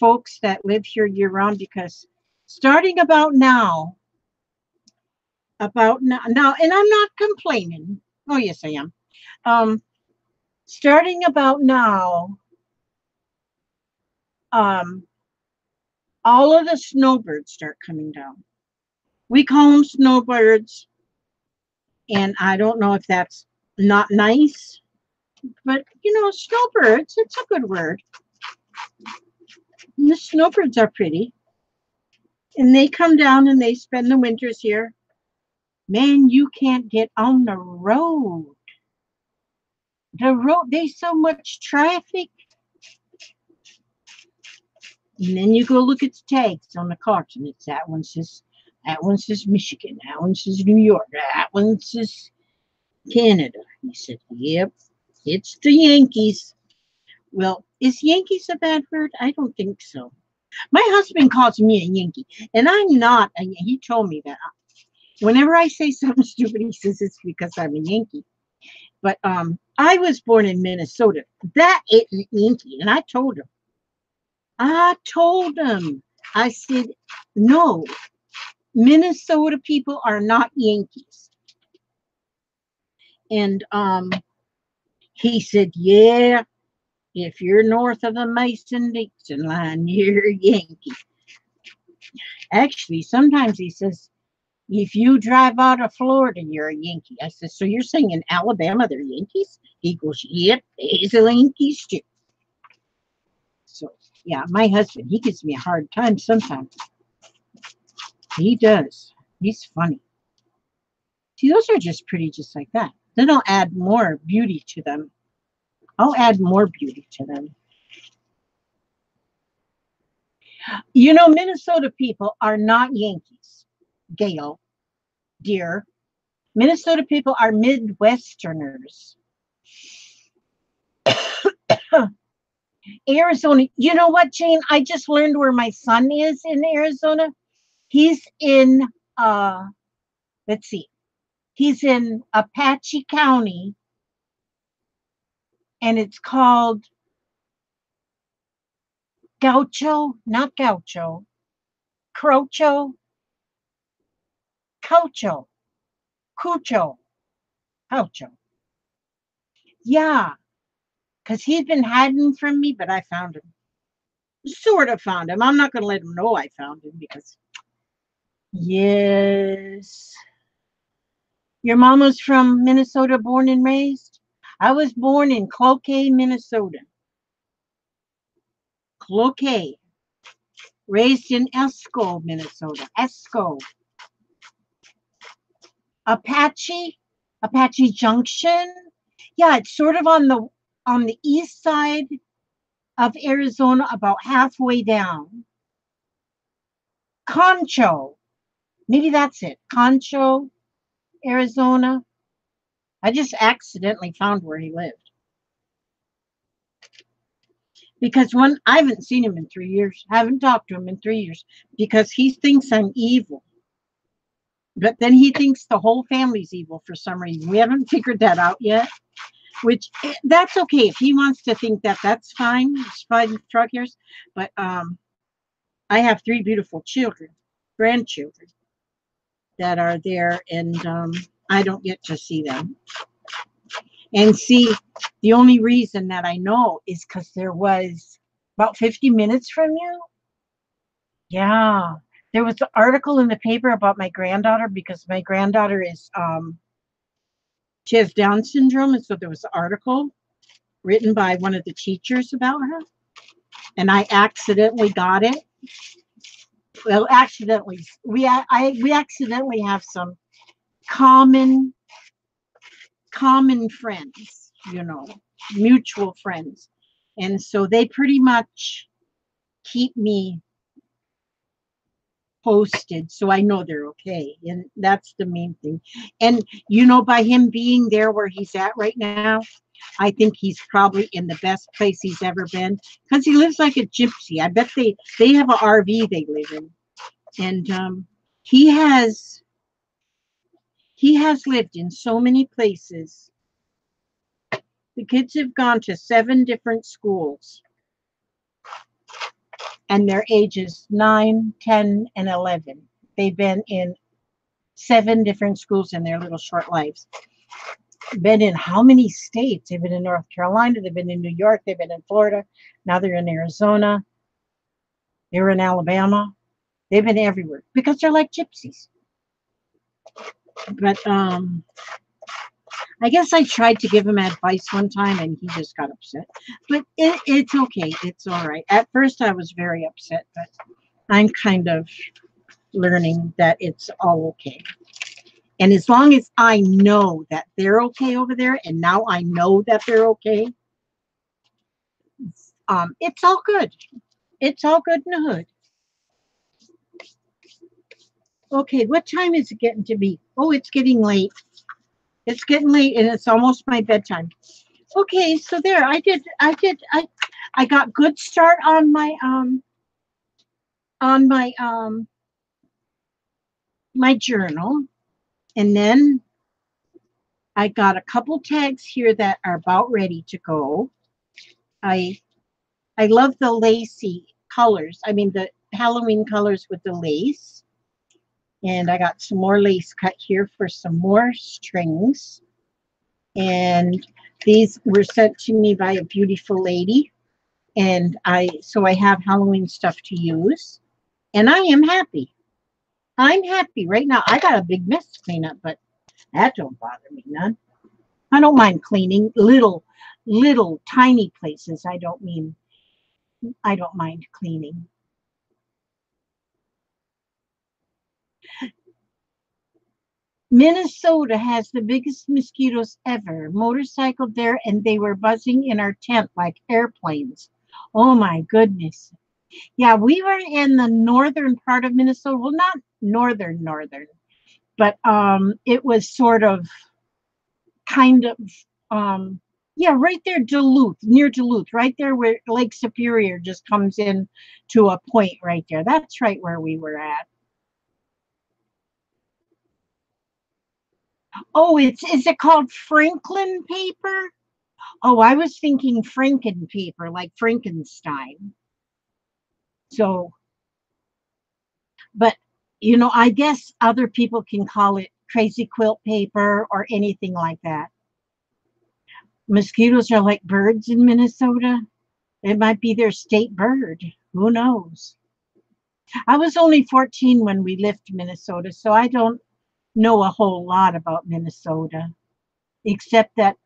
folks that live here year round, because starting about now, and I'm not complaining. Oh yes, I am. Starting about now, all of the snowbirds start coming down. We call them snowbirds, and I don't know if that's not nice, but snowbirds, it's a good word. And the snowbirds are pretty, and they come down and they spend the winters here. Man, you can't get on the road. There's so much traffic. And then you go look at the tags on the carts, and it's that one says Michigan, that one says New York, that one says Canada. He said, yep, it's the Yankees. Well, is Yankees a bad word? I don't think so. My husband calls me a Yankee, and I'm not. He told me that. Whenever I say something stupid, he says it's because I'm a Yankee. But I was born in Minnesota. That isn't Yankee. And I told him. I said, no, Minnesota people are not Yankees. And he said, yeah, if you're north of the Mason-Dixon line, you're a Yankee. Actually, sometimes he says, if you drive out of Florida, you're a Yankee. I said, so you're saying in Alabama they're Yankees? He goes, yep, he's a Yankees too. So, yeah, my husband, he gives me a hard time sometimes. He does. He's funny. See, those are just pretty just like that. Then I'll add more beauty to them. I'll add more beauty to them. You know, Minnesota people are not Yankees, Gail, dear. Minnesota people are Midwesterners. Arizona, you know what, Jane? I just learned where my son is in Arizona. He's in, let's see, he's in Apache County, and it's called Gaucho, not Gaucho, Crocho, Cocho, Cucho, Cocho. Yeah, because he's been hiding from me, but I found him. Sort of found him. I'm not going to let him know I found him because, yes. Your mom was from Minnesota, born and raised? I was born in Cloquet, Minnesota. Cloquet. Raised in Esco, Minnesota. Esco. Apache. Apache Junction. Yeah, it's sort of on the east side of Arizona, about halfway down. Concho. Maybe that's it. Concho, Arizona. I just accidentally found where he lived. Because I haven't seen him in 3 years. I haven't talked to him in 3 years because he thinks I'm evil. But then he thinks the whole family's evil for some reason. We haven't figured that out yet, which that's okay. If he wants to think that, that's fine. It's fine, truck years. But I have 3 beautiful children, grandchildren that are there, and I don't get to see them. And see, the only reason that I know is because there was about 50 minutes from you. Yeah. There was an article in the paper about my granddaughter because my granddaughter is, she has Down syndrome. And so there was an article written by one of the teachers about her. And I accidentally got it. Well, accidentally, we accidentally have some common friends, you know, mutual friends. And so they pretty much keep me posted so I know they're okay. And that's the main thing. And, you know, by him being there where he's at right now, I think he's probably in the best place he's ever been because he lives like a gypsy. I bet they have an RV they live in. And he has lived in so many places. The kids have gone to 7 different schools. And their ages 9, 10, and 11. They've been in 7 different schools in their little short lives. Been in how many states? They've been in North Carolina, they've been in New York, they've been in Florida, now they're in Arizona, they're in Alabama. They've been everywhere because they're like gypsies. But I guess I tried to give him advice one time and he just got upset. But it's okay. It's all right. At first I was very upset, but I'm kind of learning that it's all okay. And as long as I know that they're okay over there, and now I know that they're okay, it's all good. It's all good in the hood. Okay, what time is it getting to be? Oh, it's getting late. It's getting late and it's almost my bedtime. Okay, so there, I got good start on my my journal, and then I got a couple tags here that are about ready to go. I love the lacy colors. I mean the Halloween colors with the lace. And I got some more lace cut here for some more strings. And these were sent to me by a beautiful lady. And so I have Halloween stuff to use. And I am happy. I'm happy right now. I got a big mess to clean up, but that don't bother me none. I don't mind cleaning little tiny places. I don't mind cleaning. Minnesota has the biggest mosquitoes ever. Motorcycled there and they were buzzing in our tent like airplanes. Oh my goodness. Yeah, we were in the northern part of Minnesota. Well, not northern, but it was sort of kind of yeah, right there, Duluth, near Duluth, right there where Lake Superior just comes in to a point right there. That's right where we were at. Oh, is it called Franklin paper? Oh, I was thinking Frankenpaper, like Frankenstein. So, but I guess other people can call it crazy quilt paper or anything like that. Mosquitoes are like birds in Minnesota. It might be their state bird. Who knows? I was only 14 when we left Minnesota, so I don't know a whole lot about Minnesota, except that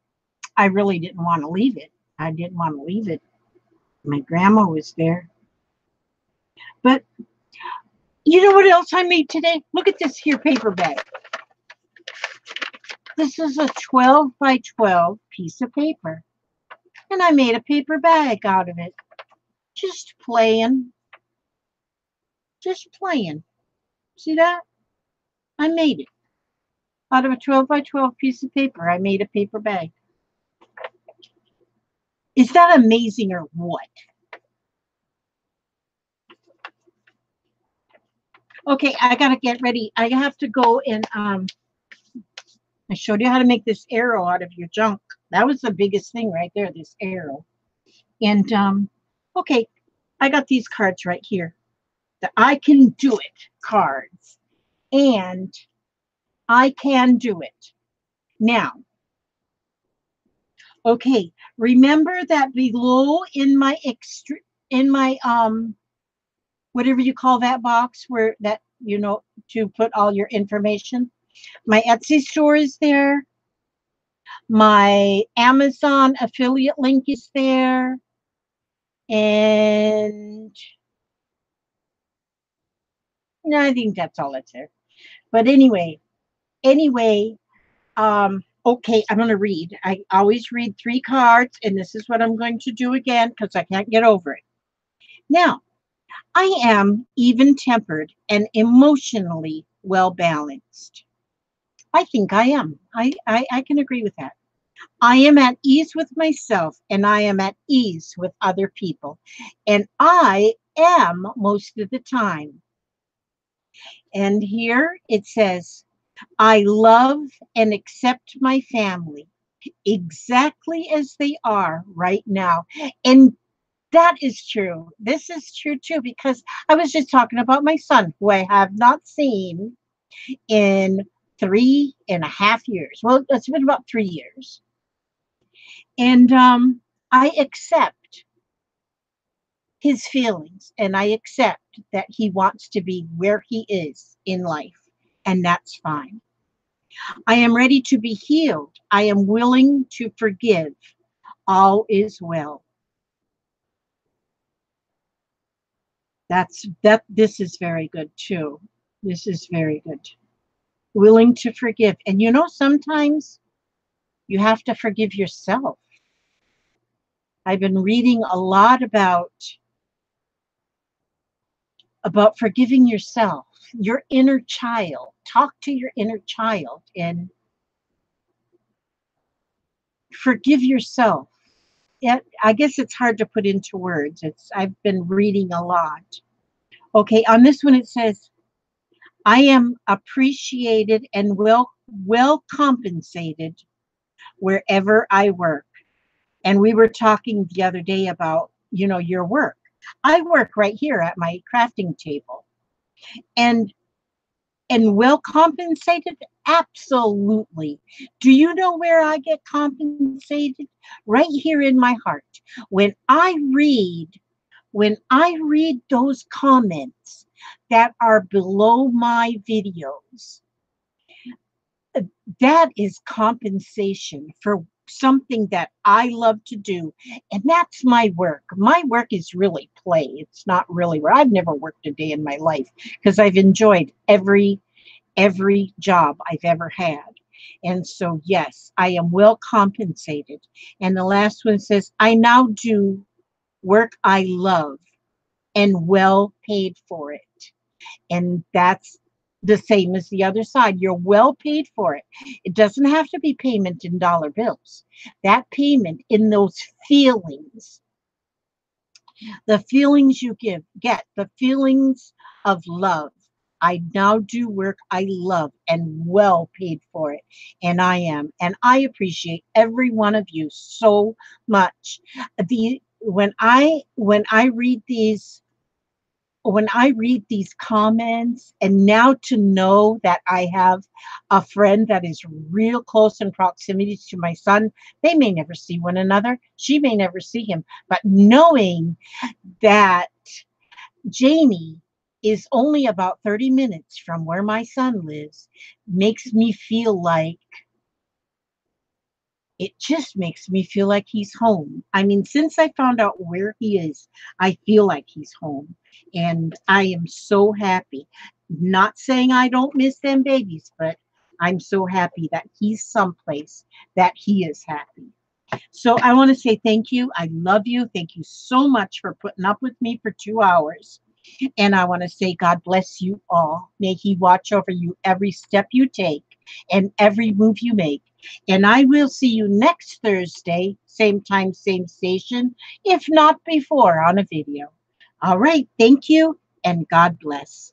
I really didn't want to leave it. I didn't want to leave it. My grandma was there. But you know what else I made today? Look at this here paper bag. This is a 12 by 12 piece of paper. And I made a paper bag out of it. Just playing. Just playing. See that? I made it. Out of a 12 by 12 piece of paper, I made a paper bag. Is that amazing or what? Okay, I gotta get ready. I have to go and I showed you how to make this arrow out of your junk. That was the biggest thing right there, this arrow. And okay, I got these cards right here. The I can do it cards. And I can do it. Now, okay, remember that below in my whatever you call that box where that to put all your information. My Etsy store is there. My Amazon affiliate link is there. And no, I think that's all that's there. But anyway, okay, I'm going to read. I always read 3 cards, and this is what I'm going to do again because I can't get over it. Now, I am even-tempered and emotionally well-balanced. I think I am. I can agree with that. I am at ease with myself, and I am at ease with other people. And I am most of the time. And here it says, I love and accept my family exactly as they are right now. And that is true. This is true too, because I was just talking about my son, who I have not seen in 3.5 years. Well, it's been about 3 years. And I accept his feelings, and I accept that he wants to be where he is in life, and that's fine. I am ready to be healed. I am willing to forgive. All is well. This is very good too. This is very good. Willing to forgive. And sometimes you have to forgive yourself. I've been reading a lot about forgiving yourself, your inner child. Talk to your inner child and forgive yourself. I guess it's hard to put into words. I've been reading a lot. Okay, on this one it says, I am appreciated and well compensated wherever I work. And we were talking the other day about, your work. I work right here at my crafting table. And well compensated? Absolutely. Do you know where I get compensated? Right here in my heart. When I read those comments that are below my videos, that is compensation for something that I love to do. And that's my work. My work is really play. It's not really where I've never worked a day in my life because I've enjoyed every every job I've ever had. And so, yes, I am well compensated. And the last one says, I now do work I love and well paid for it. And that's the same as the other side. You're well paid for it. It doesn't have to be payment in dollar bills. That payment in those feelings, the feelings you get, the feelings of love. I now do work I love and well paid for it. And I am. And I appreciate every one of you so much. When I read these comments, and now to know that I have a friend that is real close in proximity to my son, they may never see one another. She may never see him, but knowing that Jamie is only about 30 minutes from where my son lives makes me feel like it just makes me feel like he's home. I mean, since I found out where he is, I feel like he's home. And I am so happy. Not saying I don't miss them babies, but I'm so happy that he's someplace that he is happy. So I want to say thank you. I love you. Thank you so much for putting up with me for 2 hours. And I want to say, God bless you all. May He watch over you every step you take and every move you make. And I will see you next Thursday, same time, same station, if not before on a video. All right. Thank you and God bless.